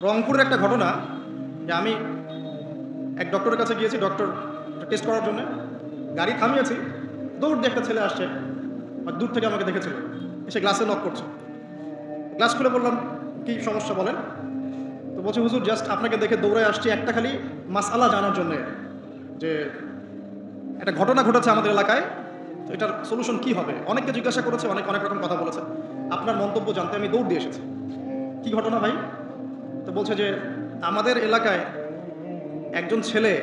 রংপুরের একটা ঘটনা যে আমি এক ডক্টরের কাছে গিয়েছি ডক্টর টেস্ট করার জন্য। গাড়ি থামিয়েছি, দৌড় দিয়ে একটা ছেলে আসছে, আর দূর থেকে আমাকে দেখেছিল, এসে গ্লাসে নক করছে। গ্লাস খুলে বললাম, কি সমস্যা বলেন। তো বলছে, হুজুর জাস্ট আপনাকে দেখে দৌড়ে আসছি একটা খালি মাসআলা জানার জন্যে, যে একটা ঘটনা ঘটেছে আমাদের এলাকায়, তো এটার সলিউশন কি হবে। অনেককে জিজ্ঞাসা করেছে, অনেক রকম কথা বলেছে, আপনার মন্তব্য জানতে আমি দৌড় দিয়ে এসেছি। কি ঘটনা ভাই? তো বলছে যে আমাদের এলাকায় একজন ছেলে,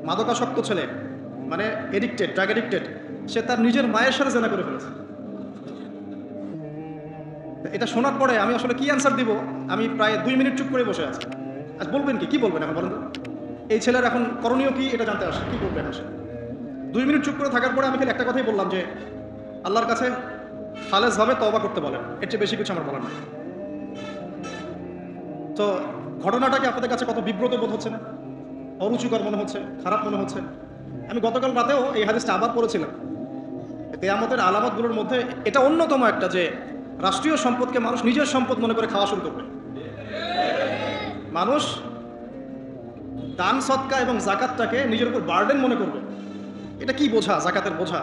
মাদকাসক্ত ছেলে, মানে এডিক্টেড, ড্রাগ এডিক্টেড, সে তার নিজের মায়ের সাথে জেনা করে ফেলেছে। এটা শোনার পরে আমি আসলে কি অ্যান্সার দিব, আমি প্রায় 2 মিনিট চুপ করে বসে আছি। আজ বলবেন কি বলবেন এখন বলেন তো? এই ছেলের এখন করণীয় কি এটা জানতে আসে, কি করবেন আসে? 2 মিনিট চুপ করে থাকার পরে আমি খালি একটা কথাই বললাম যে আল্লাহর কাছে খালেসভাবে তওবা করতে বলেন, এর চেয়ে বেশি কিছু আমার বলার নেই। তো ঘটনাটাকে আপনাদের কাছে কত বিব্রত বোধ হচ্ছে না? অরুচিকর মনে হচ্ছে, খারাপ মনে হচ্ছে? আমি গতকাল রাতেও এই হাদিসটা আবার পড়েছিলাম। কিয়ামতের আলামতগুলোর মধ্যে এটা অন্যতম একটা, যে রাষ্ট্রীয় সম্পদকে মানুষ নিজের সম্পদ মনে করে খাওয়া শুরু করবে। মানুষ দান সদকা এবং জাকাতটাকে নিজের উপর বার্ডেন মনে করবে। এটা কি বোঝা, জাকাতের বোঝা?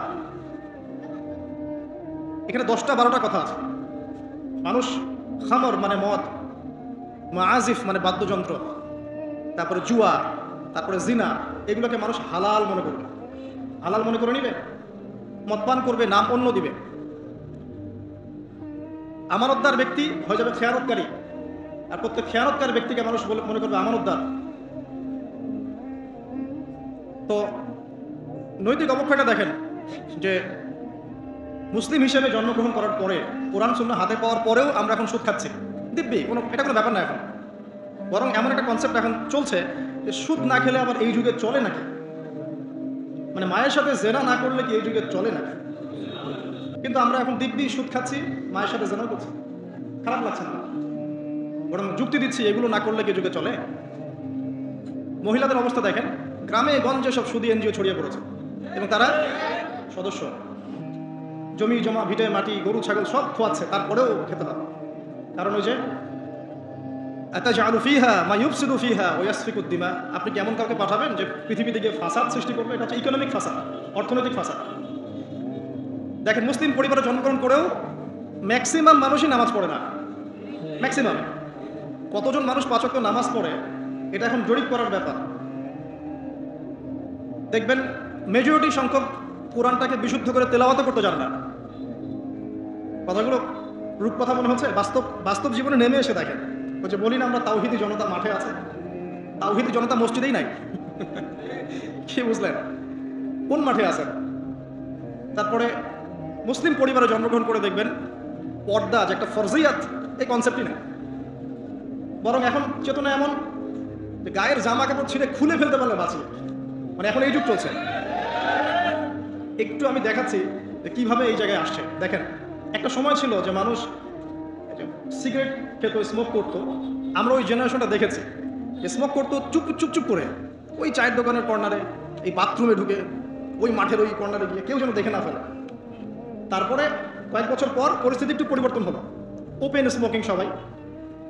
এখানে 10টা-12টা কথা আছে। মানুষ খামর মানে মদ, মাআজিফ মানে বাদ্যযন্ত্র, তারপরে জুয়া, তারপরে জিনা, এগুলোকে মানুষ হালাল মনে করবে, হালাল মনে করে নিবে, মদপান করবে, নাম অন্য দিবে। আমানতদার ব্যক্তি হয়ে যাবে খেয়ানতকারী, আর প্রত্যেক খেয়ানতকারী ব্যক্তিকে মানুষ মনে করবে আমানতদার। তো নৈতিক অবক্ষয়টা দেখেন, যে মুসলিম হিসেবে জন্মগ্রহণ করার পরে, কোরআন সুন্নাহ হাতে পাওয়ার পরেও আমরা এখন সুদ খাচ্ছি। দিব্যি এটা কোনো ব্যাপার না এখন। বরং এমন একটা কনসেপ্ট এখন চলছে যে সুদ না খেলে আবার এই যুগে চলে নাকি, মানে মায়ের সাথে জেনা না করলে কি এই যুগে চলে নাকি? কিন্তু আমরা এখন দিব্যি সুদ খাচ্ছি, মায়ের সাথে জেনা করছি। খারাপ লাগছে না? বরং যুক্তি দিচ্ছি, এগুলো না করলে কি যুগে চলে? মহিলাদের অবস্থা দেখেন, গ্রামে গঞ্জে সব সুদী এনজিও ছড়িয়ে পড়েছে, এবং তারা সদস্য, জমি জমা, ভিটে মাটি, গরু ছাগল সব খোয়াচ্ছে, তারপরেও খেতে হবে। কারণ ওই যে আতাজআলু ফিহা মা ইউফসিদু ফিহা ওয়া ইয়াসফিকুদ দিমা, আপনি কি এমন কাউকে পাঠাবেন যে পৃথিবীতে গিয়ে ফাসাদ সৃষ্টি করবে? এটা হচ্ছে ইকোনমিক ফাসাদ, অর্থনৈতিক ফাসাদ। দেখেন, মুসলিম পরিবারে জন্মগ্রহণ করেও ম্যাক্সিমাম মানুষই নামাজ পড়ে না। ম্যাক্সিমাম কতজন মানুষ 5 ওয়াক্ত নামাজ পড়ে, এটা এখন জরিপ করার ব্যাপার। দেখবেন মেজরিটি সংখ্যক কোরআনটাকে বিশুদ্ধ করে তেলাওয়াত করতে জানে না। কথাগুলো রূপকথা মনে হচ্ছে, বাস্তব জীবনে নেমে এসে দেখেন। ওই যে বলি না আমরা, তাওহীদি জনতা মাঠে আছে, তাওহীদি জনতা মসজিদেই নাই। কি বুঝলেন? কোন মাঠে আছেন? তারপরে মুসলিম পরিবারে জন্মগ্রহণ করে দেখবেন পর্দা যে একটা ফরজিয়াত, এই কনসেপ্টই নেই। বরং এখন চেতনা এমন যে গায়ের জামা কাপড় ছিঁড়ে খুলে ফেলতে পারলে বাঁচি, মানে এখন এই যুগ চলছে। একটু আমি দেখাচ্ছি যে কিভাবে এই জায়গায় আসছে। দেখেন, একটা সময় ছিল যে মানুষ সিগারেট খেত, স্মোক করতো। আমরা ওই জেনারেশনটা দেখেছি, স্মোক করতো চুপ করে, ওই চায়ের দোকানের কর্নারে, এই বাথরুমে ঢুকে, ওই মাঠের ওই কর্নারে গিয়ে, কেউ যেন দেখে না ফেলে। তারপরে কয়েক বছর পর পরিস্থিতি একটু পরিবর্তন হলো, ওপেন স্মোকিং, সবাই,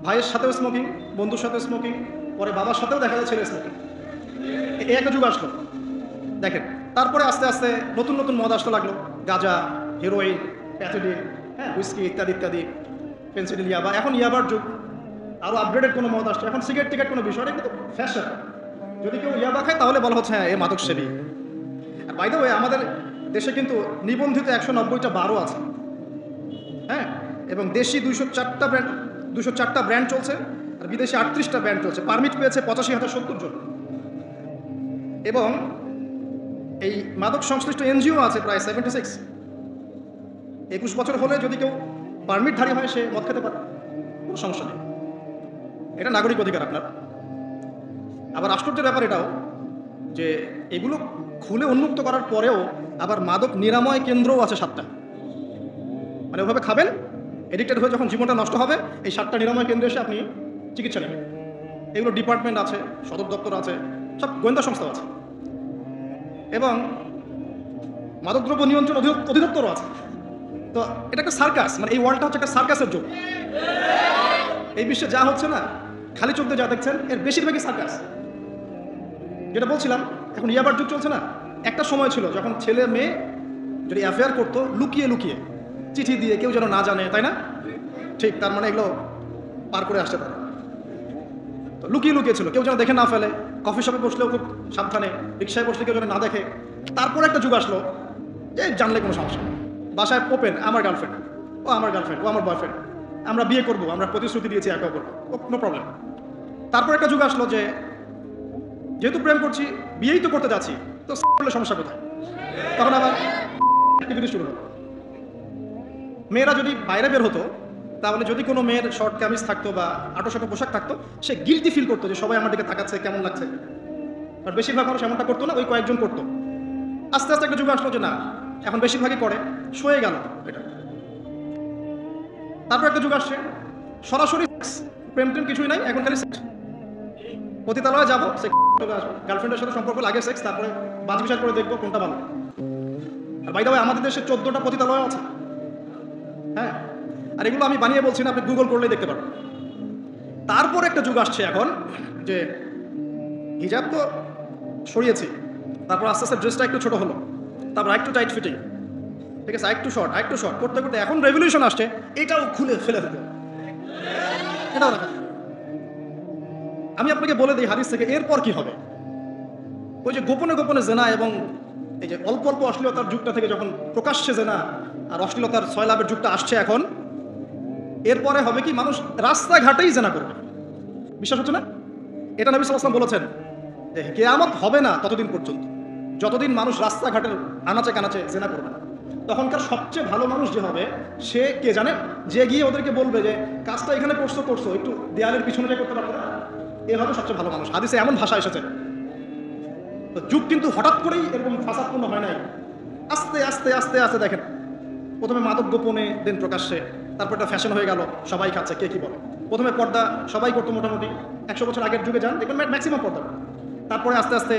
ভাইয়ের সাথেও স্মোকিং, বন্ধুর সাথেও স্মোকিং, পরে বাবার সাথেও দেখা যায় ছেলে স্মোকিং। এই একটা যুগ আসলো দেখেন। তারপরে আস্তে আস্তে নতুন মদ আসতে লাগলো, গাঁজা, হেরোইন, প্যাথেডিন, হুইস্কি ইত্যাদি, পেন্সিডিল, ইয়াবা। এখন ইয়াবার যুগ, আরও আপগ্রেডেড কোনো মদ আসছে। এখন সিগারেট টিকেট কোনো বিষয় না, কিন্তু ফ্যাশন। যদি কেউ ইয়াবা খায় তাহলে বলা হচ্ছে হ্যাঁ এ মাদক সেবী। আর বাই দ্য ওয়ে, আমাদের দেশে কিন্তু নিবন্ধিত 190টা বারও আছে, হ্যাঁ, এবং দেশি 204টা ব্র্যান্ড চলছে, আর বিদেশি 38টা ব্র্যান্ড চলছে। পারমিট পেয়েছে 85,070 জন, এবং এই মাদক সংশ্লিষ্ট এনজিও আছে প্রায় 76। 21 বছর হলে যদি কেউ পারমিটধারী হয়, সে মদ খেতে পারে, কোনো সমস্যা নেই। এটা নাগরিক অধিকার আপনার। আবার আশ্চর্যের ব্যাপার এটাও যে এগুলো খুলে উন্মুক্ত করার পরেও আবার মাদক নিরাময় কেন্দ্রও আছে 7টা। মানে ওভাবে খাবেন, এডিক্টেড হয়ে যখন জীবনটা নষ্ট হবে, এই 7টা নিরাময় কেন্দ্রে এসে আপনি চিকিৎসা নেবেন। এগুলো ডিপার্টমেন্ট আছে, সদর দপ্তর আছে, সব গোয়েন্দা সংস্থাও আছে, এবং মাদকদ্রব্য নিয়ন্ত্রণ অধিদপ্তরও আছে। তো এটা একটা সার্কাস, মানে এই ওয়ার্ল্ডটা হচ্ছে একটা সার্কাসের যুগ। এই বিশ্বে যা হচ্ছে না, খালি চোখ দিয়ে যা দেখছেন এর বেশিরভাগই সার্কাস। যেটা বলছিলাম, এখন ইয়াবার যুগ চলছে না, একটা সময় ছিল যখন ছেলে মেয়ে যদি অ্যাফেয়ার করতো লুকিয়ে লুকিয়ে, চিঠি দিয়ে, কেউ যেন না জানে, তাই না? ঠিক, তার মানে এগুলো পার করে আসছে তারা। তো লুকিয়ে লুকিয়ে ছিল, কেউ যেন দেখে না ফেলে, কফি শপে বসলেও খুব সাবধানে, রিক্সায় বসলে কেউ যেন না দেখে। তারপর একটা যুগ আসলো যে জানলে কোনো সমস্যা নেই, বাসায় ওপেন, আমার গার্লফ্রেন্ড, ও আমার গার্লফ্রেন্ড, ও আমার বয়ফ্রেন্ড, আমরা বিয়ে করবো, আমরা প্রতিশ্রুতি দিয়েছি একে অপরকে, নো প্রবলেম। তারপর একটা যুগ আসলো যে যেহেতু প্রেম করছি, বিয়েই তো করতে যাচ্ছি, তো করলে সমস্যা কোথায়? তখন আবার অ্যাক্টিভিটি শুরু হলো। মেয়েরা যদি বাইরে বের হতো, তাহলে যদি কোনো মেয়ের শর্ট কামিজ থাকতো বা আটো-শাটো পোশাক থাকতো, সে গিল্টি ফিল করতো যে সবাই আমার দিকে তাকাচ্ছে, কেমন লাগছে। আর বেশিরভাগ মানুষ এমনটা করতো না, ওই কয়েকজন করতো। আস্তে আস্তে একটা যুগ আসলো যে না, এখন বেশিরভাগই করে, সয়ে গেল এটা। তারপর একটা যুগ আসছে সরাসরি প্রেম টেম কিছুই নাই, এখন খালি সেক্স। পতিতালয়ে যাবো, গার্লফ্রেন্ডের সাথে সম্পর্ক লাগে সেক্স, তারপরে বাজ বিচার করে দেখবো কোনটা ভালো। আর বাই দ্য ওয়ে, আমাদের দেশে 14টা পতিতালয় আছে। হ্যাঁ, আর এগুলো আমি বানিয়ে বলছি না, আপনি গুগল করলেই দেখতে পারবেন। তারপর একটা যুগ আসছে এখন যে হিজাব তো সরিয়েছি, তারপর আস্তে আস্তে ড্রেসটা একটু ছোট হলো, তারপর একটু টাইট ফিটিং, ঠিক আছে, একটু শর্ট করতে করতে এখন রেভলিউশন আসছে, এটাও খুলে ফেলে দিতে, এটাও রাখা। আমি আপনাকে বলে দিই হাদিস থেকে, এরপর কি হবে? ওই যে গোপনে গোপনে জেনা এবং এই যে অল্প অল্প অশ্লীলতার যুগটা থেকে যখন প্রকাশ্যে জেনা আর অশ্লীলতার ছয়লাভের যুগটা আসছে এখন, এরপরে হবে কি, মানুষ রাস্তাঘাটেই জেনা করবে। বিশ্বাস হচ্ছে না? এটা নবী সাল্লাল্লাহু আলাইহি ওয়াসাল্লাম বলেছেন যে কিয়ামত হবে না ততদিন পর্যন্ত, যতদিন মানুষ রাস্তাঘাটের আনাচে কানাচে জেনা করবে না। তখনকার সবচেয়ে ভালো মানুষ যে হবে, সে কে জানে, যে গিয়ে ওদেরকে বলবে যে কাজটা এখানে করছো, একটু দেয়ালের পিছনে যে করতে পারবে না, এ হবে সবচেয়ে ভালো মানুষ। হাদিসে এমন ভাষা এসেছে। তো যুগ কিন্তু হঠাৎ করেই এরকম ফাসাদপূর্ণ হয় নাই, আস্তে আস্তে আস্তে আস্তে দেখেন, প্রথমে মাদক গোপনে, দেন প্রকাশ্যে, তারপর একটা ফ্যাশন হয়ে গেল, সবাই খাচ্ছে, কে কি বলে। প্রথমে পর্দা সবাই করতো মোটামুটি, 100 বছর আগের যুগে যান দেখবেন ম্যাক্সিমাম পর্দা। তারপরে আস্তে আস্তে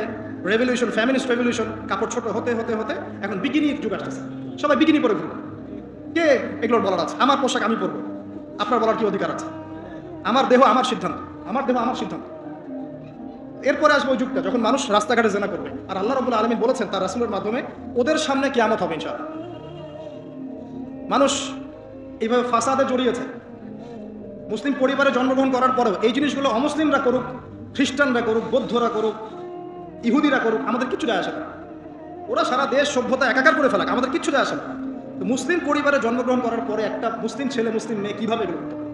রেভলিউশন, ফ্যামিনিস্ট রেভলিউশন, কাপড় ছোট হতে হতে হতে এখন বিকিনির যুগ আসতেছে, সবাই বিকিনি পরে ঘুরবে। কে এগুলোর বলার আছে? আমার পোশাক আমি পরবো, আপনার বলার কি অধিকার আছে? আমার দেহ আমার সিদ্ধান্ত, আমার দেহ আমার সিদ্ধান্ত। এরপরে আসবে ওই যুগটা যখন মানুষ রাস্তাঘাটে জেনা করবে, আর আল্লাহ রাব্বুল আলামিন বলেছেন তার রাসূলের মাধ্যমে, ওদের সামনে কিয়ামত হবে ইনশাআল্লাহ। মানুষ এইভাবে ফাসাদে জড়িয়েছে, মুসলিম পরিবারে জন্মগ্রহণ করার পরেও এই জিনিসগুলো অমুসলিমরা করুক, খ্রিস্টানরা করুক, বৌদ্ধরা করুক, ইহুদিরা করুক, আমাদের কিচ্ছু যায় আসে না। ওরা সারা দেশ সভ্যতা একাকার করে ফেলাক, আমাদের কিচ্ছু যায় আসে না। তো মুসলিম পরিবারে জন্মগ্রহণ করার পরে একটা মুসলিম ছেলে, মুসলিম মেয়ে কীভাবে এগুলো করতে পারে?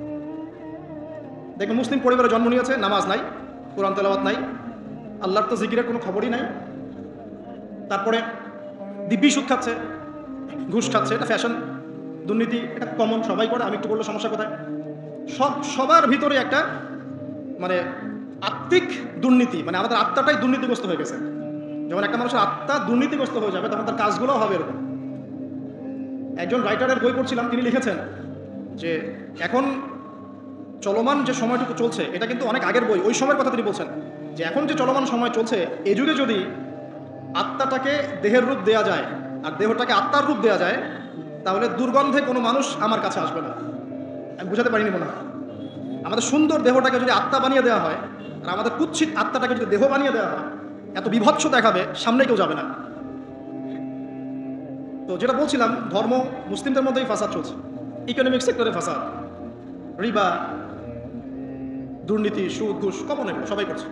দেখবেন মুসলিম পরিবারে জন্ম নিয়েছে, নামাজ নাই, কোরআন তেলাওয়াত নাই, আল্লাহর তো জিকিরের কোনো খবরই নাই, তারপরে দিব্যি সুদ খাচ্ছে, ঘুষ খাচ্ছে, এটা ফ্যাশন, দুর্নীতি, এটা কমন, সবাই করে, আমি একটু বললে সমস্যা কোথায়? সবার ভিতরে একটা মানে আত্মিক দুর্নীতি, মানে আমাদের আত্মাটাই দুর্নীতিগ্রস্ত হয়ে গেছে। যখন একটা মানুষের আত্মা দুর্নীতিগ্রস্ত হয়ে যাবে, তখন তার কাজগুলোও হবে এরকম। একজন রাইটারের বই পড়ছিলাম, তিনি লিখেছেন যে এখন চলমান যে সময়টুকু চলছে, এটা কিন্তু অনেক আগের বই, ওই সময়ের কথা তিনি বলছেন যে এখন যে চলমান সময় চলছে, এই যুগে যদি আত্মাটাকে দেহের রূপ দেয়া যায় আর দেহটাকে আত্মার রূপ দেয়া যায়, তাহলে দুর্গন্ধে কোনো মানুষ আমার কাছে আসবে না। আমি বুঝাতে পারিনি মনে হয়। আমাদের সুন্দর দেহটাকে যদি আত্মা বানিয়ে দেওয়া হয়, আর আমাদের কুৎসিত আত্মাটাকে যদি দেহ বানিয়ে দেওয়া হয়, এত বিভৎস দেখাবে, সামনে কেউ যাবে না। তো যেটা বলছিলাম, ধর্ম, মুসলিমদের মধ্যেই ফাসাদ চলছে, ইকোনমিক সেক্টরে ফাসাদ, রিবা, দুর্নীতি, সুদ, ঘুষ, কমন, এগুলো সবাই করছে।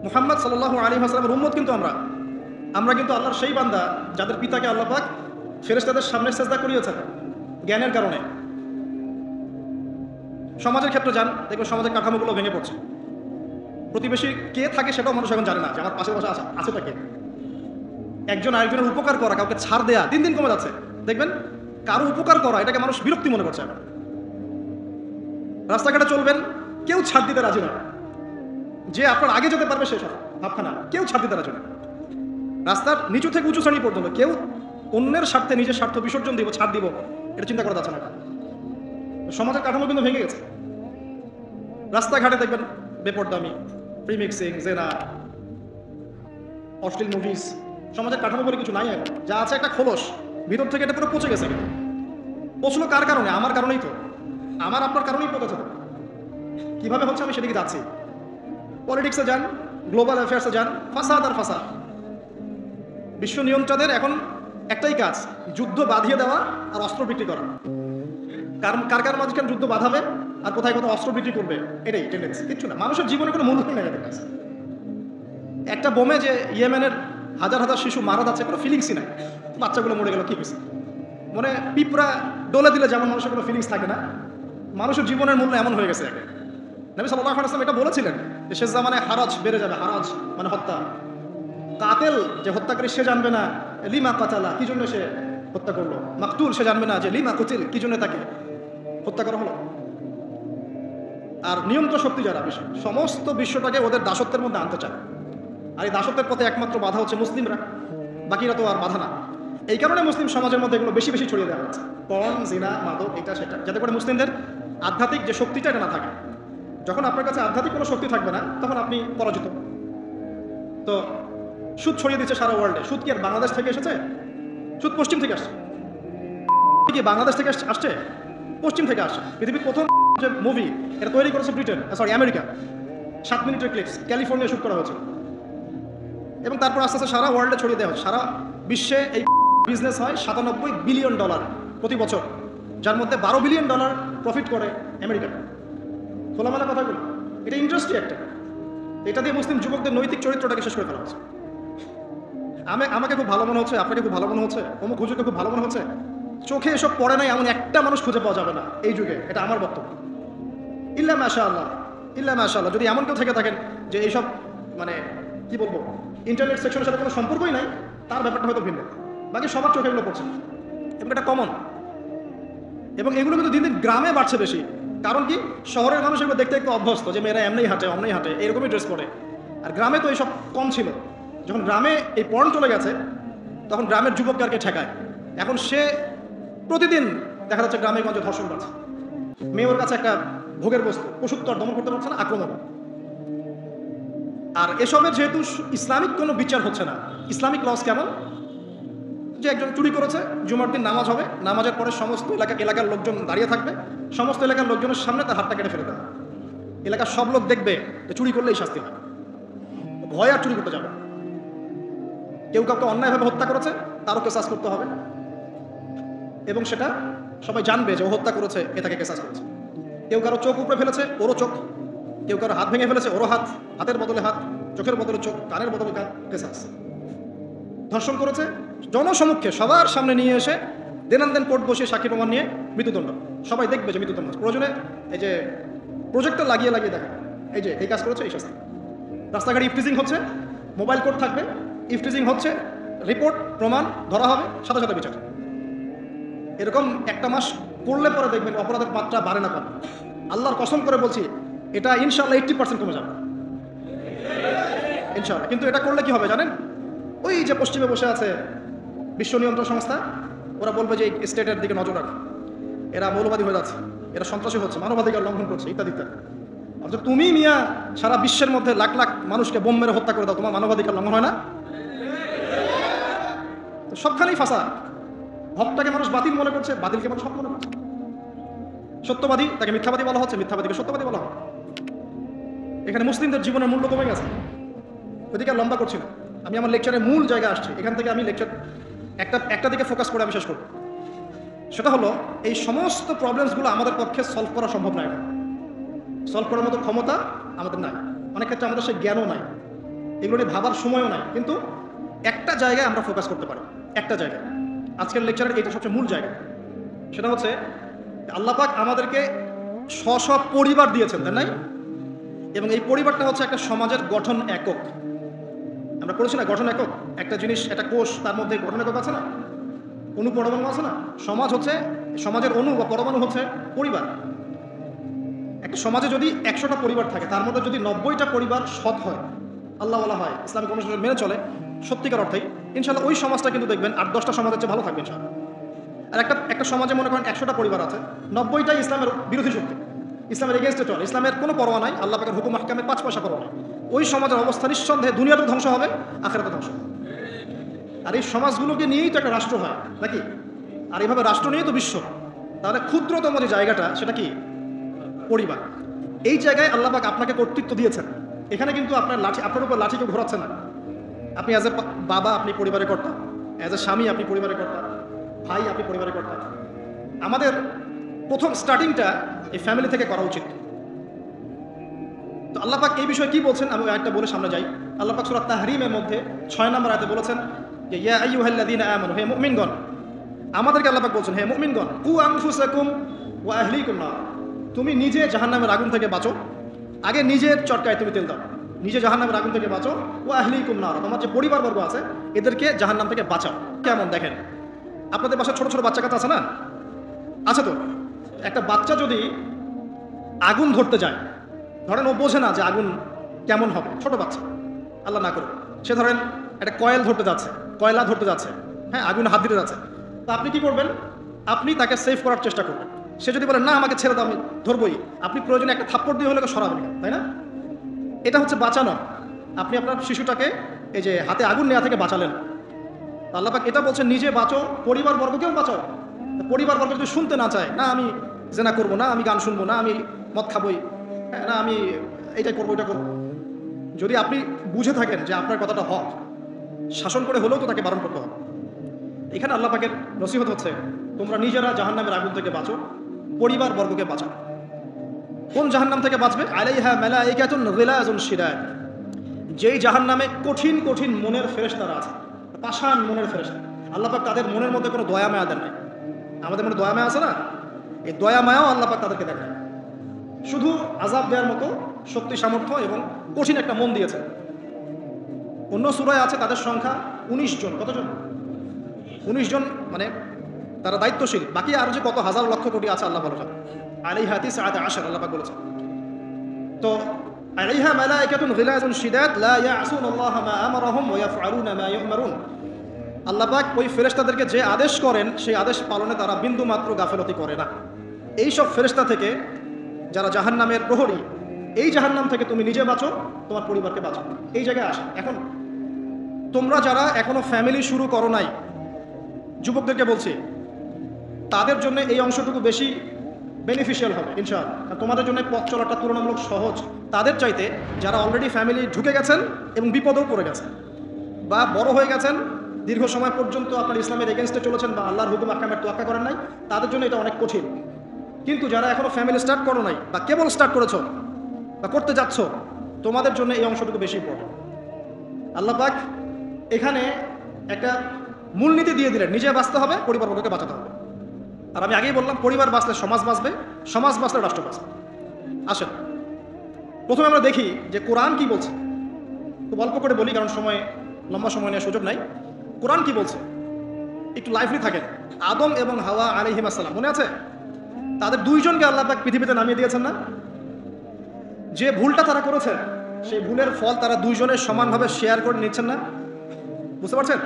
মুহাম্মদ সাল্লাল্লাহু আলাইহি ওয়াসাল্লামের উম্মত কিন্তু আমরা কিন্তু আল্লাহর সেই বান্দা যাদের পিতাকে আল্লাহ পাক ফেরেশতাদের সামনে সিজদা করিয়েছেন জ্ঞানের কারণে। সমাজের ক্ষেত্রে যান, দেখবেন সমাজের কাঠামোগুলো ভেঙে পড়ছে। প্রতিবেশী কে থাকে সেটাও মানুষ এখন জানে না, যে আমার পাশে বসে আছে তাকে। একজন আরেকজনের উপকার করা, কাউকে ছাড় দেয়া দিন দিন কমে যাচ্ছে। দেখবেন কারো উপকার করা, এটাকে মানুষ বিরক্তি মনে করছে এখন। রাস্তাঘাটে চলবেন, কেউ ছাড় দিতে রাজি না, যে আপনার আগে যেতে পারবে সেসব ভাবখানা, কেউ ছাড় দিতে রাজি না। রাস্তার নিচু থেকে উঁচু শ্রেণী পর্যন্ত কেউ অন্যের স্বার্থে নিজের স্বার্থ বিসর্জন দিব, ছাড় দিব, এটা চিন্তা করা যাচ্ছে না। সমাজের কাঠামো কিন্তু ভেঙে গেছে। রাস্তাঘাটে দেখবেন বেপরদামি, প্রিমিক্সিং, জেনা, অশ্লীল মুভিজ, সমাজের কাঠামো বলে কিছু নাই এখন। যা আছে একটা খোলস, ভিতর থেকে এটা পুরো পচে গেছে। পচলো কার কারণে? আমার কারণেই তো, আমার আপনার কারণেই পচেছে। কিভাবে হচ্ছে আমি সেদিকে যাচ্ছি। পলিটিক্সে যান, গ্লোবাল অ্যাফেয়ার্সে যান, ফাসাদ আর ফাসাদ। বিশ্ব নিয়ন্ত্রকদের এখন একটাই কাজ, যুদ্ধ বাঁধিয়ে দেওয়া আর অস্ত্র বিক্রি করা। কার কার মাঝখানে যুদ্ধ বাঁধাবে আর কোথায় কোথায় অস্ত্র বিক্রি করবে, এটাই টেন্ডেন্সি, কিচ্ছু না। মানুষের জীবনে কোনো মূল্য নেই এদের কাছে। একটা বোমে যে ইয়েমেনের হাজার হাজার শিশু মারা যাচ্ছে, কোনো ফিলিংসই নাই। বাচ্চাগুলো মরে গেল, কি হয়েছে? মানে পিঁপড়া ডলে দিলে যেমন মানুষের কোনো ফিলিংস থাকে না, মানুষের জীবনের মূল্য এমন হয়ে গেছে আগে। নবী সাল্লাল্লাহু আলাইহি ওয়াসাল্লাম এটা বলেছিলেন যে শেষ জামানে হারাজ বেড়ে যাবে। হারাজ মানে হত্যা। কাতেল যে হত্যাকারী সে জানবে না লিমা কাতালা, কি জন্য সে হত্যা করলো। মাকতুল সে জানবে না যে লিমা কুতিল, কি জন্য তাকে হত্যা করা হলো। আর নিয়ন্ত্রণ শক্তি যারা সমস্ত বিশ্বটাকে ওদের দাসত্বের মধ্যে আনতে চায়। আর এই দাসত্বের পথে একমাত্র বাধা হচ্ছে মুসলিমরা, বাকিরা তো আর বাধা না। এই কারণে মুসলিম সমাজের মধ্যে এগুলো বেশি বেশি ছড়িয়ে দেওয়া হচ্ছে, পর্ন, জিনা, মাদক, এটা সেটা, যাতে করে মুসলিমদের আধ্যাত্মিক যে শক্তিটা এটা না থাকে। যখন আপনার কাছে আধ্যাত্মিক কোনো শক্তি থাকবে না, তখন আপনি পরাজিত। তো সুদ ছড়িয়ে দিচ্ছে সারা ওয়ার্ল্ডে। সুদ কি আর বাংলাদেশ থেকে এসেছে? সুদ পশ্চিম থেকে আসছে। কি বাংলাদেশ থেকে আসছে? পশ্চিম থেকে আসছে। পৃথিবীর প্রথম যে মুভি এটা তৈরি করেছে ব্রিটেন, সরি আমেরিকা। 7 মিনিটের ক্লিপস ক্যালিফোর্নিয়া শুট করা হয়েছিল, এবং তারপর আস্তে আস্তে সারা ওয়ার্ল্ডে ছড়িয়ে দেওয়া হয়। সারা বিশ্বে এই বিজনেস হয় $97 বিলিয়ন প্রতি বছর, যার মধ্যে $12 বিলিয়ন প্রফিট করে আমেরিকা। খোলামেলা কথাগুলো, এটা ইন্ডাস্ট্রি একটা। এটা দিয়ে মুসলিম যুবকদের নৈতিক চরিত্রটাকে শেষ করে ফেলা হচ্ছে। আমাকে খুব ভালো মনে হচ্ছে, আপনাকে খুব ভালো মনে হচ্ছে, অমুক হুজুরকে খুব ভালো মনে হচ্ছে। চোখে এসব পড়ে নাই এমন একটা মানুষ খুঁজে পাওয়া যাবে না এই যুগে, এটা আমার বক্তব্য। ইল্লা মাশাআল্লাহ, ইল্লা মাশাআল্লাহ। যদি এমন কেউ থেকে থাকেন যে এইসব মানে কি বলবো ইন্টারনেট সেকশনের সাথে কোনো সম্পর্কই নাই, তার ব্যাপারটা হয়তো ভিন্ন। বাকি সবার চোখে এগুলো পড়ছে এবং এটা কমন। এবং এগুলো কিন্তু দিন দিন গ্রামে বাড়ছে বেশি। কারণ কি, শহরের মানুষ এগুলো দেখতে একটু অভ্যস্ত যে মেয়েরা এমনি হাঁটে, অমনি হাঁটে, এরকমই ড্রেস পরে। আর গ্রামে তো এইসব কম ছিল। যখন গ্রামে এই পর্ন চলে গেছে, তখন গ্রামের যুবককে ঠেকায়। এখন সে প্রতিদিন দেখা যাচ্ছে গ্রামে গঞ্জে ধর্ষণ বাড়ছে। মেয়ের কাছে একটা ভোগের বস্তু, পশুত্বর দমন করতে পারছে না, আক্রমণ। আর এসবের যেহেতু ইসলামিক কোনো বিচার হচ্ছে না, ইসলামিক লস কেমন, যে একজন চুরি করেছে, জুমার দিন নামাজ হবে, নামাজের পরে সমস্ত এলাকার লোকজন দাঁড়িয়ে থাকবে, সমস্ত এলাকার লোকজনের সামনে তার হাতটা কেটে ফেলে দেবে। এলাকার সব লোক দেখবে যে চুরি করলেই শাস্তি হয়, ভয় আর চুরি করতে যাবে। কেউ কাউকে অন্যায়ভাবে হত্যা করেছে, তারও কেসাস করতে হবে, এবং সেটা সবাই জানবে যে ও হত্যা করেছে, এ তাকে কেসাস করেছে। কেউ কারো চোখ উপরে ফেলেছে, ওরও চোখ। কেউ কারো হাত ভেঙে ফেলেছে, ওরও হাত। হাতের বদলে হাত, চোখের বদলে চোখ, কানের বদলে কান, কেসাস। ধর্ষণ করেছে, জনসমক্ষে সবার সামনে নিয়ে এসে দেন কোর্ট বসে সাক্ষী প্রমাণ নিয়ে মৃত্যুদণ্ড। সবাই দেখবে যে মৃত্যুদণ্ড, প্রয়োজনে এই যে প্রজেক্টর লাগিয়ে দেখা, এই যে এই কাজ করেছে, এই শাস্তি। রাস্তাঘাটে ইফটিজিং হচ্ছে, মোবাইল কোর্ট থাকবে, ইফটিজিং হচ্ছে, রিপোর্ট প্রমাণ ধরা হবে, সাথে সাথে বিচার। এরকম একটা মাস করলে পরে দেখবেন অপরাধের মাত্রা বাড়ে না কম। আল্লাহর কসম করে বলছি, এটা ইনশাআল্লাহ 80% কমে যাবে ইনশাআল্লাহ। কিন্তু এটা করলে কি হবে জানেন? ওই যে পশ্চিমে বসে আছে বিশ্ব নিয়ন্ত্রণ সংস্থা, ওরা বলবে যে এই স্টেটের দিকে নজর রাখ, এরা মৌলবাদী হয়ে যাচ্ছে, এরা সন্ত্রাসী হচ্ছে, মানবাধিকার লঙ্ঘন করছে, ইত্যাদি ইত্যাদি। অর্থাৎ তুমি মিয়া সারা বিশ্বের মধ্যে লাখ লাখ মানুষকে বোম মেরে হত্যা করে দাও, তোমার মানবাধিকার লঙ্ঘন হয় না? তো সবখানেই ফাঁসা। হকটাকে মানুষ বাতিল মনে করছে, বাতিলকে মানুষ হক মনে করছে। সত্যবাদী তাকে মিথ্যাবাদী বলা হচ্ছে, মিথ্যাবাদীকে সত্যবাদী বলা হয়। এখানে মুসলিমদের জীবনের মূল্য কমে গেছে। ওদিকে আর লম্বা করছি না, আমি আমার লেকচারের মূল জায়গায় আসছি। এখান থেকে আমি লেকচার একটা দিকে ফোকাস করে আমি শেষ করব। সেটা হলো এই সমস্ত প্রবলেমসগুলো আমাদের পক্ষে সলভ করা সম্ভব নয়। সলভ করার মতো ক্ষমতা আমাদের নাই, অনেক ক্ষেত্রে আমাদের সেই জ্ঞানও নাই, এগুলো নিয়ে ভাবার সময়ও নাই। কিন্তু একটা জায়গায় আমরা ফোকাস করতে পারি, একটা জায়গায়। আজকের লেকচারের এটা সবচেয়ে মূল জায়গা। সেটা হচ্ছে আল্লাহ পাক আমাদেরকে স্ব পরিবার দিয়েছেন, তাই নাই? এবং এই পরিবারটা হচ্ছে একটা সমাজের গঠন একক। আমরা পড়েছি না গঠন একক, একটা জিনিস, একটা কোষ, তার মধ্যে গঠন একক আছে না, অণু পরমাণু আছে না। সমাজ হচ্ছে, সমাজের অণু বা পরমাণু হচ্ছে পরিবার। একটা সমাজে যদি 100টা পরিবার থাকে, তার মধ্যে যদি 90টা পরিবার সৎ হয়, আল্লাহ ওয়ালা হয়, ইসলামিক অনুশাসন মেনে চলে সত্যিকার অর্থেই, ইনশাআল্লাহ ওই সমাজটা কিন্তু দেখবেন 8-10টা সমাজের চেয়ে ভালো থাকবে ইনশাআল্লাহ। আর একটা সমাজে মনে করেন 100টা পরিবার আছে, 90টাই ইসলামের বিরোধী শক্তি, ইসলামের এগেনস্টে চলে, ইসলামের কোনো পরোয়া নাই, আল্লাহ পাকের হুকুম আহকামের 5 পয়সা পরোয়া নাই। ওই সমাজের অবস্থা নিঃসন্দেহে দুনিয়াতে ধ্বংস হবে, আখিরাতে ধ্বংস হবে। আর এই সমাজগুলোকে নিয়েই তো একটা রাষ্ট্র হয় নাকি? আর এইভাবে রাষ্ট্র নিয়েই তো বিশ্ব। তাহলে ক্ষুদ্রতম যে জায়গাটা, সেটা কি? পরিবার। এই জায়গায় আল্লাহ পাক আপনাকে কর্তৃত্ব দিয়েছেন। এখানে কিন্তু আপনার উপর লাঠি কেউ ঘোরাচ্ছে না। আপনি অ্যাজ এ বাবা আপনি পরিবারের কর্তা, অ্যাজ এ স্বামী আপনি পরিবারের কর্তা, ভাই আপনি পরিবারের কর্তা। আমাদের প্রথম স্টার্টিংটা এই ফ্যামিলি থেকে করা উচিত। তো আল্লাহ পাক এই বিষয়ে কি বলছেন আমি আরেকটা বলে সামনে যাই। আল্লাহ পাক সূরা তাহরিমের মধ্যে 6 নম্বর আয়াতে বলেছেন যে ইয়া আইয়ুহাল্লাযীনা আমানু, হে মুমিনগণ, আমাদেরকে আল্লাহ পাক বলছেন হে মুমিনগণ, কু আনফুসাকুম ওয়া আহলিকুম নার, তুমি নিজে জাহান্নামের আগুন থেকে বাঁচো। আগে নিজের চরকায় তুমি তেল দাও, নিজে জাহান্নামের আগুন থেকে বাঁচো। ওয়া আহলিকুম নার, তোমার যে পরিবারবর্গ আছে এদেরকে জাহান্নাম থেকে বাঁচাও। কেমন দেখেন, আপনাদের বাসায় ছোট ছোট বাচ্চা কাচ্চা আছে না? আছে তো। একটা বাচ্চা যদি আগুন ধরতে যায়, ধরেন ও বোঝে না যে আগুন কেমন হবে, ছোট বাচ্চা, আল্লাহ না করুক, সে ধরেন একটা কয়লা ধরতে যাচ্ছে, হ্যাঁ, আগুন হাত দিতে যাচ্ছে, তো আপনি কি করবেন? আপনি তাকে সেভ করার চেষ্টা করবেন। সে যদি বলে না আমাকে ছেড়ে দাও আমি ধরবই, আপনি প্রয়োজনে একটা থাপ্পড় দিয়ে হলে সরাবেন, তাই না? এটা হচ্ছে বাঁচানো। আপনি আপনার শিশুটাকে এই যে হাতে আগুন নেওয়া থেকে বাঁচালেন। আল্লাহ পাক এটা বলছেন নিজে বাঁচো, পরিবারবর্গকেও বাঁচাও। পরিবারবর্গ যদি শুনতে না চায়, না আমি জেনা করবো, না আমি গান শুনবো, না আমি মদ খাবই, হ্যাঁ, না আমি এইটাই করবো ওইটা করবো, যদি আপনি বুঝে থাকেন যে আপনার কথাটা হক, শাসন করে হলেও তো তাকে বারণ করতে হবে। এখানে আল্লাহ পাকের নসিহত হচ্ছে তোমরা নিজেরা জাহান্নামের আগুন থেকে বাঁচো, পরিবারবর্গকে বাঁচাও। কোন জাহান্নাম থেকে বাঁচবে? আলাইহা মালাইকাতুন গিলাজুন শিদাদ, যেই জাহান্নামে কঠিন কঠিন মনের ফেরেশতারা আছে, পাষাণ মনের ফেরেশতা। আল্লাহ পাক তাদের মনের মধ্যে কোনো দয়া মায়া দেন নাই। আমাদের মনে দয়া মায়া আছে না? এই দয়া মায়াও আল্লাহ পাক তাদেরকে দেন নাই, শুধু আযাব দেওয়ার মতো শক্তি সামর্থ্য এবং কঠিন একটা মন দিয়েছেন। অন্য সূরায় আছে তাদের সংখ্যা 19 জন। কতজন? 19 জন, মানে তারা দায়িত্বশীল। বাকি আরো যে কত হাজার লক্ষ কোটি আছে আল্লাহ ভালো জানেন। আলাইহা তিসআতা আশার আল্লাহ পাক বলেছেন। তো আলাইহা মালাইকাতুন গিলাজুন শিদাদ লা ইয়াসুনাল্লাহ মা আমারহুম ওয়া ইয়াফআলুনা মা ইউমারুন, আল্লাহ পাক ওই ফেরেশতাদেরকে যে আদেশ করেন সেই আদেশ পালনে তারা বিন্দু মাত্র গাফিলতি করে না। এই সব ফেরেশতা থেকে যারা জাহান্নামের প্রহরী, এই জাহান্নাম থেকে তুমি নিজে বাঁচো, তোমার পরিবারকে বাঁচো। এই জায়গায় আসে। এখন তোমরা যারা এখনো ফ্যামিলি শুরু করো নাই, যুবকদেরকে বলছি, তাদের জন্য এই অংশটুকু বেশি বেনিফিশিয়াল হবে ইনশাআল্লাহ। তোমাদের জন্য পথ চলাটা তুলনামূলক সহজ তাদের চাইতে যারা অলরেডি ফ্যামিলি ঢুকে গেছেন এবং বিপদেও পড়ে গেছেন, বা বড় হয়ে গেছেন, দীর্ঘ সময় পর্যন্ত আপনার ইসলামের এগেনস্টে চলেছেন বা আল্লাহর হুকুম আহকামের তোয়াক্কা করেন নাই, তাদের জন্য এটা অনেক কঠিন। কিন্তু যারা এখনো ফ্যামিলি স্টার্ট করো নাই বা কেবল স্টার্ট করেছো বা করতে যাচ্ছ, তোমাদের জন্য এই অংশটুকু বেশি ইম্পর্টেন্ট। আল্লাহ পাক এখানে একটা মূলনীতি দিয়ে দিলেন, নিজে বাঁচতে হবে, পরিবারবর্গকে বাঁচাতে হবে। আর আমি আগেই বললাম পরিবার বাঁচলে সমাজ বাঁচবে, সমাজ বাঁচলে রাষ্ট্র বাঁচবে। আসেন প্রথমে আমরা দেখি যে কোরআন কি বলছে। খুব অল্প করে বলি কারণ লম্বা সময় নেওয়ার সুযোগ নাই। কোরআন কি বলছে একটু লাইভলি থাকেন। আদম এবং হাওয়া আলাইহিম আসসালাম, মনে আছে? তাদের দুইজনকে আল্লাহ পাক পৃথিবীতে নামিয়ে দিয়েছেন না? যে ভুলটা তারা করেছেন সেই ভুলের ফল তারা দুইজনের সমানভাবে শেয়ার করে নিচ্ছেন না? বুঝতে পারছেন?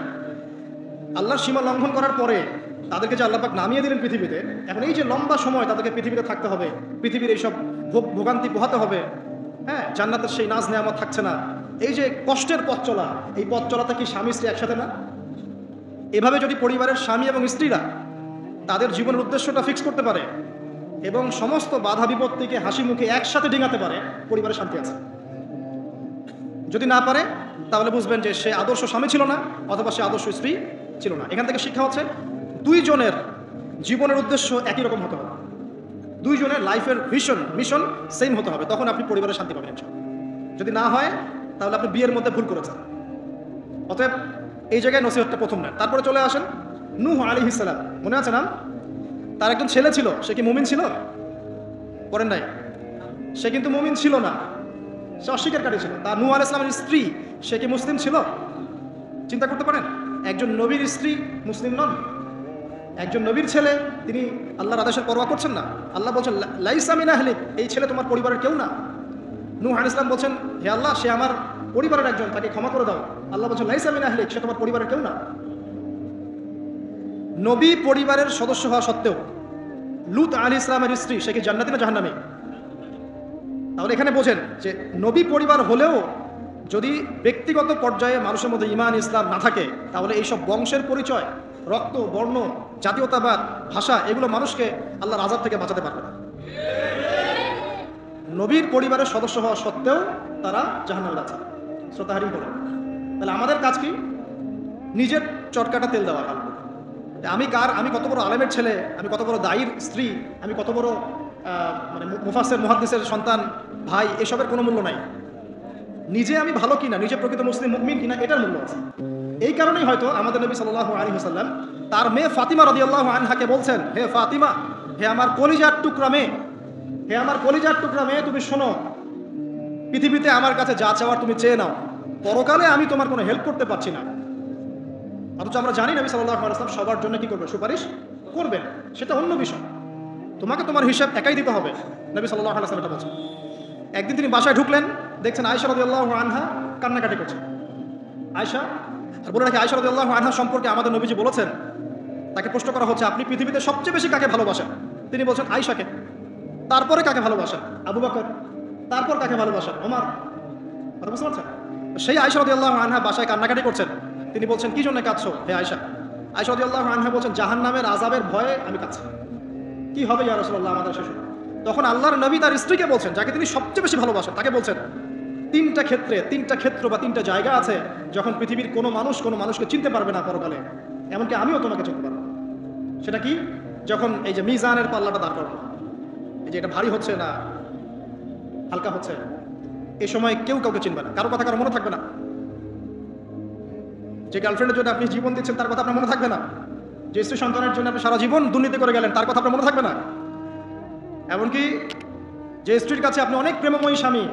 আল্লাহর সীমা লঙ্ঘন করার পরে তাদেরকে যে আল্লাহ পাক নামিয়ে দিলেন পৃথিবীতে, এখন এই যে লম্বা সময় তাদেরকে পৃথিবীতে থাকতে হবে, পৃথিবীর এইসব ভোগান্তি পোহাতে হবে, হ্যাঁ, জান্নাতের সেই নাজ নেয়ামত থাকছে না, এই যে কষ্টের পথ চলা, এই পথ চলাটা কি স্বামী স্ত্রী একসাথে না? এভাবে যদি পরিবারের স্বামী এবং স্ত্রীরা তাদের জীবনের উদ্দেশ্যটা ফিক্স করতে পারে এবং সমস্ত বাধা বিপত্তিকে হাসি মুখে একসাথে ডিঙাতে পারে, পরিবারের শান্তি আছে। যদি না পারে তাহলে বুঝবেন যে সে আদর্শ স্বামী ছিল না, অথবা সে আদর্শ স্ত্রী ছিল না। এখান থেকে শিক্ষা হচ্ছে দুইজনের জীবনের উদ্দেশ্য একই রকম হতে হবে, দুইজনের লাইফের মিশন সেম হতে হবে, তখন আপনি পরিবারের শান্তি পাবেন। যদি না হয় তাহলে আপনি বিয়ের মধ্যে ভুল করেছেন। অতএব এই জায়গায় নসিহতটা প্রথম নেন। তারপরে চলে আসেন নূহ আলাইহিস সালাম, মনে আছে না? তার একজন ছেলে ছিল, সে কি মুমিন ছিল? করেন নাই? সে কিন্তু মুমিন ছিল না, সে অস্বীকারী ছিল। তার নূহ আলাইহিস সালামের স্ত্রী, সে কি মুসলিম ছিল? চিন্তা করতে পারেন, একজন নবীর স্ত্রী মুসলিম নন, একজন নবীর ছেলে, তিনি আল্লাহর আদেশের পরোয়া করছেন না। আল্লাহ বলছেন লাইসা মিন আহলিক, এই ছেলে তোমার পরিবারের কেউ না। নূহ আলাইহিস সালাম বলছেন হে আল্লাহ, সে আমার পরিবারের একজন, তাকে ক্ষমা করে দাও। আল্লাহ বলছেন লাইসা মিন আহলিক, সে তোমার পরিবারের কেউ না। নবী পরিবারের সদস্য হওয়া সত্ত্বেও লূত আলাইহিস সালামের স্ত্রী, সে কি জান্নাতি না জাহান্নামী? তাহলে এখানে বোঝেন যে নবী পরিবার হলেও যদি ব্যক্তিগত পর্যায়ে মানুষের মধ্যে ঈমান ইসলাম না থাকে, তাহলে এইসব বংশের পরিচয়, রক্ত, বর্ণ, জাতীয়তাবাদ, ভাষা, এগুলো মানুষকে আল্লাহর আযাব থেকে বাঁচাতে পারবে না। নবীর পরিবারের সদস্য হওয়া সত্ত্বেও তারা জাহান্নামে যাচ্ছে। শ্রোতাহারি বলেন, তাহলে আমাদের কাজ কি? নিজের চটকাটা তেল দেওয়া। আমি কত বড় আলেমের ছেলে, আমি কত বড় দায়ীর স্ত্রী, আমি কত বড় মানে মুফাসসির মুহাদ্দিসের সন্তান, ভাই, এসবের কোনো মূল্য নাই। নিজে আমি ভালো কিনা, নিজে প্রকৃত মুসলিম মুমিন কিনা, এটার মূল্য আছে। এই কারণেই হয়তো আমাদের নবী সাল্লাল্লাহু আলাইহি ওয়াসাল্লাম তার মেয়ে ফাতিমা রাদিয়াল্লাহু আনহাকে বলছেন, হে ফাতিমা, হে আমার কলিজার টুকরা মেয়ে, হে আমার কলিজার টুকরা মেয়ে, তুমি শোনো, পৃথিবীতে আমার কাছে যা চাওয়ার তুমি চেয়ে নাও, পরকালে আমি তোমার কোনো হেল্প করতে পারছি না। অথচ আমরা জানি নবী সাল্লাল্লাহু আলাইহি ওয়াসাল্লাম সবার জন্য কি করবে? সুপারিশ করবেন, সেটা অন্য বিষয়। তোমাকে তোমার হিসাব একাই দিতে হবে, নবী সাল্লাল্লাহু আলাইহি ওয়াসাল্লাম এটা বলছেন। একদিন তিনি বাসায় ঢুকলেন, দেখছেন আয়েশা রাদিয়াল্লাহু আনহা কান্নাকাটি করছে। আয়েশা, আর বলে রাখি, আয়েশা রাদিয়াল্লাহু আনহা সম্পর্কে আমাদের নবীজি বলেছেন, তাকে প্রশ্ন করা হচ্ছে, আপনি পৃথিবীতে সবচেয়ে বেশি কাকে ভালোবাসেন? তিনি বলছেন আয়েশাকে। তারপরে কাকে ভালোবাসেন? আবু বকর। তারপর কাকে ভালোবাসেন? ওমর। কথা বুঝতে পারছেন? সেই আয়েশা রাদিয়াল্লাহু আনহা বাসায় কান্নাকাটি করছেন। তিনি বলছেন, কি জন্য কাঁদছো হে আয়েশা? আয়েশা রাদিয়াল্লাহু আনহা বলছেন, জাহান্নামের আযাবের ভয়ে আমি কাঁদছি। কি হবে ইয়া রাসূলুল্লাহ আমাদের শেষে? তখন আল্লাহর নবী তার স্ত্রীকে বলছেন, যাকে তিনি সবচেয়ে বেশি ভালোবাসেন, তাকে বলছেন, তিনটা ক্ষেত্র বা তিনটা জায়গা আছে যখন পৃথিবীর কোনো মানুষকে চিনতে পারবে না পরকালে, এমনকি আমিও তোমাকে চিনতে পারবো। সেটা কি? যখন এই যে মিজানের পাল্লাটা দাঁড় করানো, এই যে এটা ভারী হচ্ছে না হালকা হচ্ছে, এই সময় কেউ কাউকে চিনবে না, কারো কথা কারো মনে থাকবে না। যে গার্লফ্রেন্ডের জন্য আপনি জীবন দিচ্ছেন তার কথা আপনার মনে থাকবে না। যে স্ত্রী সন্তানের জন্য আপনি সারা জীবন দুর্নীতি করে গেলেন তার কথা আপনার মনে থাকবে না। এমনকি যে স্ত্রীর কাছে আপনি অনেক প্রেমময় স্বামী,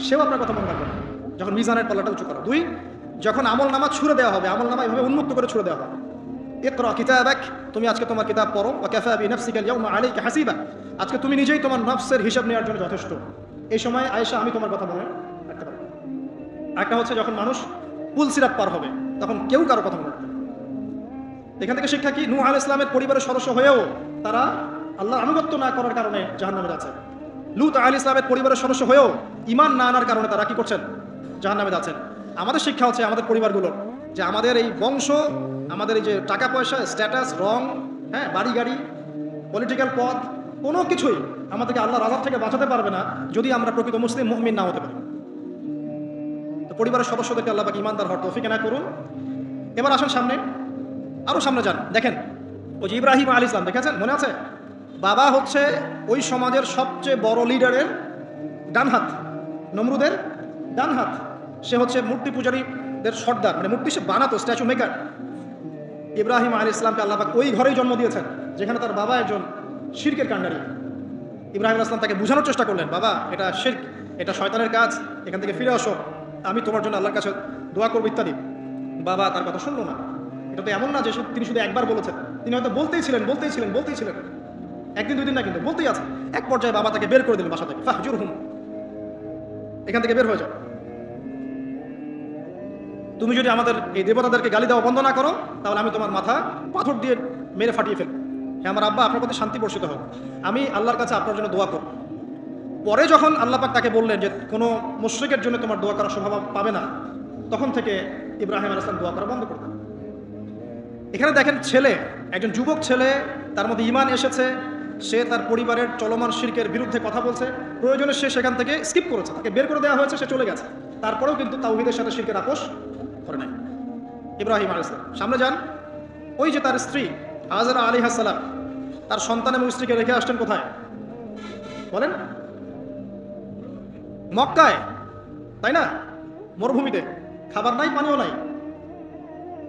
সেও আপনার কথা মনে রাখবে না যখন মিজানের পাল্লাটা উঁচু করা। দুই, যখন আমল নামা ছুড়ে দেওয়া হবে, আমল নামা এভাবে উন্মুক্ত করে ছুড়ে দেওয়া হবে, ইকরা কিতাবাক, তুমি আজকে তোমার কিতাব পড়ো, ওয়া কাফা বিনাফসিকা আল-ইয়াওমা আলাইকা হাসিবা, আজকে তুমি নিজেই তোমার নফসের হিসাব নেওয়ার জন্য যথেষ্ট। এই সময় আয়েশা আমি তোমার কথা মনে রাখতে পারবো। একটা হচ্ছে যখন মানুষ পুল সিরাত পার হবে, তখন কেউ কারো কথা মনে রাখবে না। এখান থেকে শিক্ষা কি? নূহ আলাইহিস সালামের পরিবারের সদস্য হয়েও তারা আল্লাহর আনুগত্য না করার কারণে জাহান্নামে যাচ্ছে। লূত আলাইহিস সালামের পরিবারের সদস্য হয়েও ঈমান না আনার কারণে তারা কি করছেন? জাহান্নামে যাচ্ছেন। আমাদের শিক্ষা হচ্ছে আমাদের পরিবারগুলোর, যে আমাদের এই বংশ, আমাদের এই যে টাকা পয়সা, স্ট্যাটাস, রং, হ্যাঁ, বাড়ি গাড়ি, পলিটিক্যাল পদ, কোনো কিছুই আমাদেরকে আল্লাহর আযাব থেকে বাঁচাতে পারবে না যদি আমরা প্রকৃত মুসলিম মুমিন না হতে পারি। তো পরিবারের সদস্যদেরকে আল্লাহ পাক ঈমানদার হওয়ার তৌফিক এনায়েত করুন। এবার আসেন সামনে, আরো সামনে যান। দেখেন ওই যে ইব্রাহিম আলাইহিস সালাম, দেখেছেন? মনে আছে? বাবা হচ্ছে ওই সমাজের সবচেয়ে বড় লিডারের ডান হাত, নমরুদের ডান হাত। সে হচ্ছে মূর্তি পূজারীদের সর্দার, মানে মূর্তি সে বানাতো, স্ট্যাচু মেকার। ইব্রাহিম আলাইহিস সালামকে আল্লাহ পাক ওই ঘরেই জন্ম দিয়েছেন যেখানে তার বাবা একজন শিরকের কাণ্ডারী। ইব্রাহিম আলাইহিস সালাম তাকে বোঝানোর চেষ্টা করলেন, বাবা এটা শিরক, এটা শয়তানের কাজ, এখান থেকে ফিরে আসো, আমি তোমার জন্য আল্লাহর কাছে দোয়া করবো ইত্যাদি। বাবা তার কথা শুনলো না। এটা তো এমন না যে তিনি শুধু একবার বলেছেন, তিনি হয়তো বলতেই ছিলেন। একদিন দুই দিন না, কিন্তু বলতেই আছে। এক পর্যায়ে বাবা তাকে বের করে দিলেন বাসা থেকে, ফাহজুরহুম, এখান থেকে বের হয়ে যাও। তুমি যদি আমাদের এই দেবতাদেরকে গালি দেওয়া বন্ধ না করো তাহলে আমি তোমার মাথা পাথর দিয়ে মেরে ফাটিয়ে ফেলবো। হ্যাঁ আমার আব্বা, আপনার প্রতি শান্তি বর্ষিত হোক, আমি আল্লাহর কাছে আপনার জন্য দোয়া করব। পরে যখন আল্লাহ পাক তাকে বললেন যে কোনো মুশরিকের জন্য তোমার দোয়া করার স্বভাব পাবে না, তখন থেকে ইব্রাহিম আলাইহিস সালাম দোয়া করা বন্ধ করলেন। এখানে দেখেন, ছেলে, একজন যুবক ছেলে, তার মধ্যে ঈমান এসেছে, সে তার পরিবারের চলমান শিরকের বিরুদ্ধে কথা বলছে, প্রয়োজনে সে সেখান থেকে স্কিপ করেছে, তাকে বের করে দেওয়া হয়েছে, সে চলে গেছে, তারপরেও কিন্তু তাওহীদের সাথে শিরকের আপোষ করে নাই ইব্রাহিম আলাইহিস সালাম। সামনে যান, ওই যে তার স্ত্রী হাজেরা আলাইহিস সালাম তার সন্তান এবং স্ত্রীকে রেখে আসছেন কোথায় বলেন? মক্কায়, তাই না? মরুভূমিতে, খাবার নাই, পানিও নাই।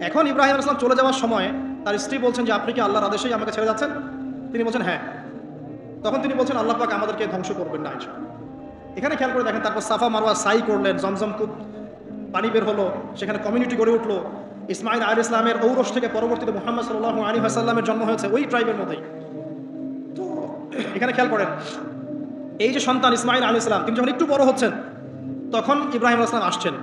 এখন ইব্রাহিম আলাইহিস সালাম চলে যাওয়ার সময় তার স্ত্রী বলছেন যে আপনি কি আল্লাহর আদেশেই আমাকে ছেড়ে যাচ্ছেন? তিনি বলছেন হ্যাঁ। তখন তিনি বলছেন আল্লাহ পাক আমাদেরকে ধ্বংস করবেন না। এখানে খেয়াল করে দেখেন, তারপর সাফা মারওয়া সাই করলেন, জমজম কূপ পানি বের হলো, সেখানে কমিউনিটি গড়ে উঠলো। ইসমাইল আলাইহিস সালামের ঔরস থেকে পরবর্তীতে মুহাম্মদ সাল্লাল্লাহু আলাইহি ওয়াসাল্লামের জন্ম হয়েছে ওই ট্রাইবের মধ্যেই। তো এখানে খেয়াল করেন, এই যে সন্তান ইসমাইল আলাইহিস সালাম, তিনি যখন একটু বড় হচ্ছেন তখন ইব্রাহিম আলাইহিস সালাম আসছেন,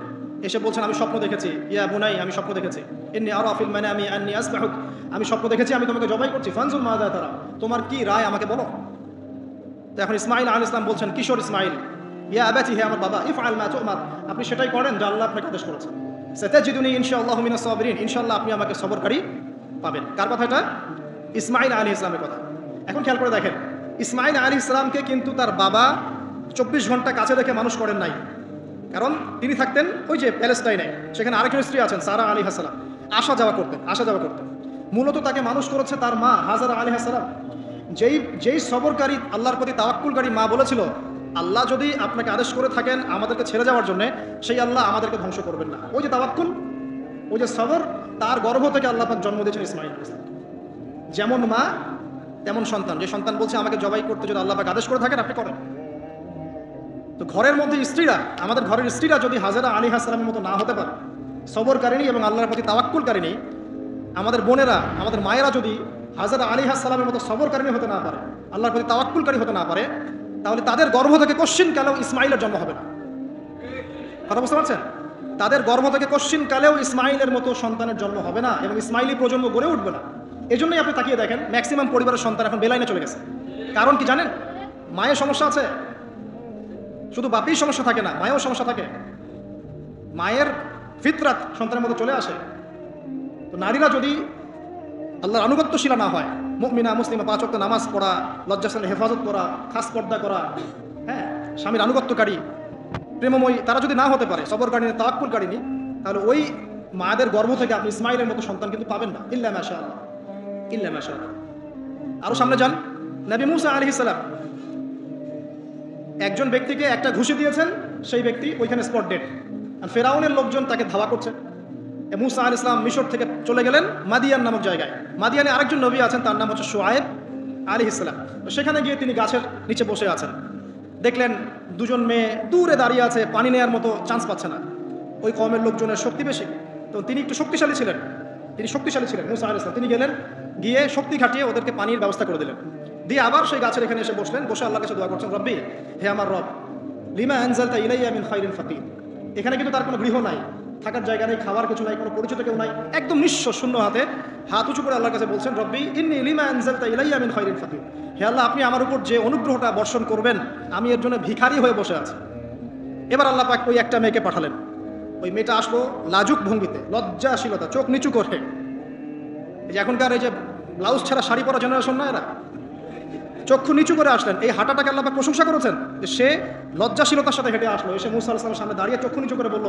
এসে বলছেন আমি স্বপ্ন দেখেছি, ইয়া বুনাই, আমি স্বপ্ন দেখেছি, ইন্নী আরা ফিল মানামি আন্নী আসবাহুক, আমি স্বপ্ন দেখেছি আমি তোমাকে জবাই করছি, ফানজুর মাযা তারা, তোমার কি রায় আমাকে বলো। তো এখন ইসমাইল আলাইহিস সালাম বলছেন, কিশোর ইসমাইল, ইয়া আবাতি, হে আমার বাবা, ইফআল মা তুমার, আপনি সেটাই করেন যা আল্লাহ আপনাকে আদেশ করেছেন। সাতাজিদুনি ইনশাআল্লাহু মিনাস সাবিরিন, ইনশাআল্লাহ আপনি আমাকে সবরকারী পাবেন। কার কথা এটা? ইসমাইল আলাইহিস সালামের কথা। এখন খেয়াল করে দেখেন, ইসমাইল আলাইহিস সালামকে কিন্তু তার বাবা 24 ঘন্টা কাছে রেখে মানুষ করেন নাই, কারণ তিনি থাকতেন ওই যে প্যালেস্টাইনে, সেখানে আরেকজন স্ত্রী আছেন সারা আলাইহিস সালাম, আসা যাওয়া করতেন। মূলত তাকে মানুষ করেছে তার মা হাজারা আলাইহিস সালাম। যেই সবরকারী আল্লাহর প্রতি তাওয়াক্কুলকারী মা বলেছিল, আল্লাহ যদি আপনাকে আদেশ করে থাকেন আমাদেরকে ছেড়ে যাওয়ার জন্য, সেই আল্লাহ আমাদেরকে ধ্বংস করবেন না। ওই যে তাওয়াক্কুল, ওই যে সবর, তার গর্ভ থেকে আল্লাহ পাক জন্ম দিয়েছেন ইসমাঈল আলাইহিস সালাম। যেমন মা তেমন সন্তান, যে সন্তান বলছে আমাকে জবাই করতে যদি আল্লাহ পাক আদেশ করে থাকেন আপনি করেন। তো ঘরের মধ্যে স্ত্রীরা, আমাদের ঘরের স্ত্রীরা যদি হাজেরা আলাইহিস সালামের মতো না হতে পারে, সবরকারিনী এবং আল্লাহর প্রতি তাওয়াক্কুলকারিনী, আমাদের বোনেরা, আমাদের মায়েরা যদি হাজেরা আলাইহিস সালামের মতো সবরকারিনী হতে না পারে, আল্লাহর প্রতি তাওয়াক্কুলকারী হতে না পারে, তাহলে তাদের গর্ভ থেকে কশ্চিন কালেও ইসমাইলের জন্ম হবে না। কথা বুঝতে পারছেন? তাদের গর্ভ থেকে কশ্চিন কালেও ইসমাইলের মতো সন্তানের জন্ম হবে না এবং ইসমাইলি প্রজন্ম গড়ে উঠবে না। এজন্যই আপনি তাকিয়ে দেখেন ম্যাক্সিমাম পরিবারের সন্তান এখন বেলাইনে চলে গেছে। কারণ কি জানেন? মায়ের সমস্যা আছে, শুধু বাপেই সমস্যা থাকে না, মায়েও সমস্যা থাকে। মায়ের ফিতরাত সন্তানের মতো চলে আসে। তো নারীরা যদি আল্লাহর আনুগত্যশীলা না হয়, মুমিনা মুসলিমা, 5 ওয়াক্ত নামাজ পড়া, লজ্জাস্থানের হেফাজত করা, খাস পর্দা করা, হ্যাঁ, স্বামীর আনুগত্যকারী, প্রেমময়ী, তারা যদি না হতে পারে, সবরকারিনী, তাওয়াক্কুলকারিনী, তাহলে ওই মায়েদের গর্ভ থেকে আপনি ইসমাইলের মতো সন্তান কিন্তু পাবেন না, ইল্লা মাশাআল্লাহ, ইল্লা মাশাআল্লাহ। আরো সামনে যান, নবী মুসা আলাইহিস সালাম একজন ব্যক্তিকে একটা ঘুষি দিয়েছেন, সেই ব্যক্তি ওইখানে স্পট ডেড। আর ফেরাউনের লোকজন তাকে ধাওয়া করছে। মুসা আলাইহিস সালাম মিশর থেকে চলে গেলেন মাদিয়ান নামক জায়গায়। মাদিয়ানে আরেকজন নবী আছেন, তার নাম হচ্ছে শুআয়ব আলাইহিস সালাম। সেখানে গিয়ে তিনি গাছের নিচে বসে আছেন। দেখলেন দুজন মেয়ে দূরে দাঁড়িয়ে আছে, পানি নেওয়ার মতো চান্স পাচ্ছে না। ওই কওমের লোকজনের শক্তি বেশি, তো তিনি একটু শক্তিশালী ছিলেন, মুসা আলাইহিস সালাম। তিনি গেলেন, গিয়ে শক্তি খাটিয়ে ওদেরকে পানির ব্যবস্থা করে দিলেন। দিয়ে আবার সেই গাছের এখানে এসে বসলেন, বসে আল্লাহর কাছে দোয়া করছেন, রব্বি, হে আমার রব, লিমা আনজালতা ইলাইয়া মিন খাইরিন ফাকির। এখানে কিন্তু তার কোনো গৃহ নাই, থাকার জায়গা নেই, খাওয়ার কিছু নাই, কোনো পরিচিত কেউ নাই, একদম নিঃস্ব শূন্য হাতে হাত উঁচু করে আল্লাহর কাছে বলছেন, রব্বি ইন্নী লিমা আনজালতা ইলাইয়া মিন খাইরিন ফাকির। হে আল্লাহ, আপনি আমার উপর যে অনুগ্রহটা বর্ষণ করবেন, আমি এর জন্য ভিখারি হয়ে বসে আছি। এবার আল্লাহ পাক ওই একটা মেয়েকে পাঠালেন। ওই মেয়েটা আসলো লাজুক ভঙ্গিতে, লজ্জাশীলতা, চোখ নিচু করে। এই যে এখনকার এই যে ব্লাউজ ছাড়া শাড়ি পরা জেনারেশন না, এরা চক্ষু নিচু করে আসলেন। এই হাঁটাটাকে আল্লাহ পাক প্রশংসা করেছেন যে সে লজ্জাশীলতার সাথে হেঁটে আসলো, এসে মুসা আলাইহিস সালামের সামনে দাঁড়িয়ে চক্ষু নিচু করে বলল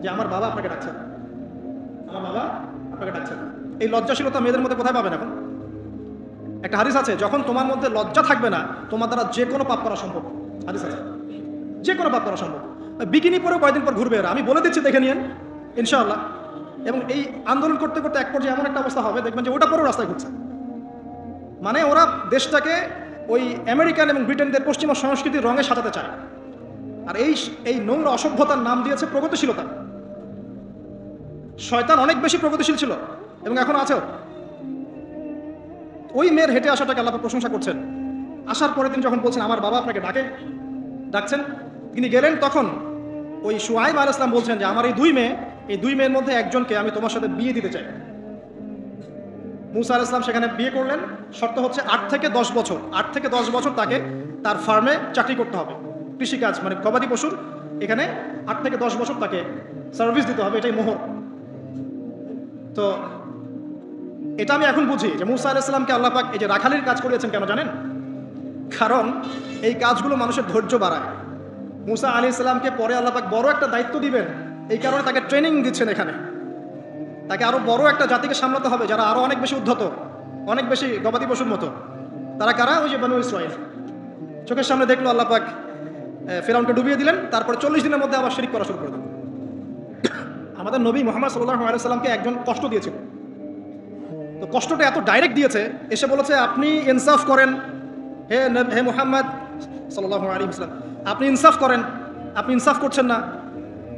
যে আমার বাবা আপনাকে ডাকছেন, আমার বাবা আপনাকে ডাকছেন। এই লজ্জাশীলতা মেয়েদের মধ্যে কোথায় পাবেন এখন? একটা হাদিস আছে, যখন তোমার মধ্যে লজ্জা থাকবে না, তোমার দ্বারা যে কোনো পাপ করা সম্ভব। হাদিস আছে, যে কোনো পাপ করা সম্ভব। বিকিনি পরেও কয়েকদিন পর ঘুরবে এরা, আমি বলে দিচ্ছি, দেখে নিয়েন ইনশাআল্লাহ। এবং এই আন্দোলন করতে করতে এক পর্যায়ে এমন একটা অবস্থা হবে, দেখবেন যে ওটা পরেও রাস্তায় ঘুরছে। মানে ওরা দেশটাকে ওই আমেরিকান এবং ব্রিটেনদের পশ্চিমা সংস্কৃতির রঙে সাজাতে চায়। আর এই নোংরা অসভ্যতার নাম দিয়েছে প্রগতিশীলতা। শয়তান অনেক বেশি প্রগতিশীল ছিল এবং এখন আছেও। ওই মেয়ের হেঁটে আসাটাকে আল্লাহ প্রশংসা করছেন। আসার পরে তিনি যখন বলছেন আমার বাবা আপনাকে ডাকছেন, তিনি গেলেন, তখন ওই শুআয়ব আলাইহিস সালাম বলছেন যে আমার এই দুই মেয়ের মধ্যে একজনকে আমি তোমার সাথে বিয়ে দিতে চাই। মুসা আলাইহিস সালাম সেখানে বিয়ে করলেন। শর্ত হচ্ছে 8 থেকে 10 বছর তাকে তার ফার্মে চাকরি করতে হবে, কৃষিকাজ, মানে গবাদি পশুর এখানে 8 থেকে 10 বছর তাকে সার্ভিস দিতে হবে, এটাই মোহর। তো এটা আমি এখন বুঝি যে মুসা আলাইহিস সালামকে আল্লাহ পাক এই যে রাখালির কাজ করিয়েছেন কেন জানেন? কারণ এই কাজগুলো মানুষের ধৈর্য বাড়ায়। মুসা আলাইহিস সালামকে পরে আল্লাহ পাক বড় একটা দায়িত্ব দিবেন, এই কারণে তাকে ট্রেনিং দিচ্ছেন এখানে। তাকে আরো বড় একটা জাতিকে সামলাতে হবে যারা আরো অনেক বেশি উদ্ধত, অনেক বেশি গবাদি পশুর মতো। তারা কারা? ওই যে বনু ইসরাইল। চোখের সামনে দেখলো আল্লাহ পাক ফিরআউনকে ডুবিয়ে দিলেন, তারপরে 40 দিনের মধ্যে আবার শিরক করা শুরু করে দিলেন। আমাদের নবী মুহাম্মদ সাল্লাল্লাহু আলাইহি ওয়াসাল্লামকে একজন কষ্ট দিয়েছিল। তো কষ্টটা এত ডাইরেক্ট দিয়েছে, এসে বলেছে আপনি ইনসাফ করেন, হে মুহাম্মদ সাল্লাল্লাহু আলাইহি ওয়াসাল্লাম, আপনি ইনসাফ করেন, আপনি ইনসাফ করছেন না।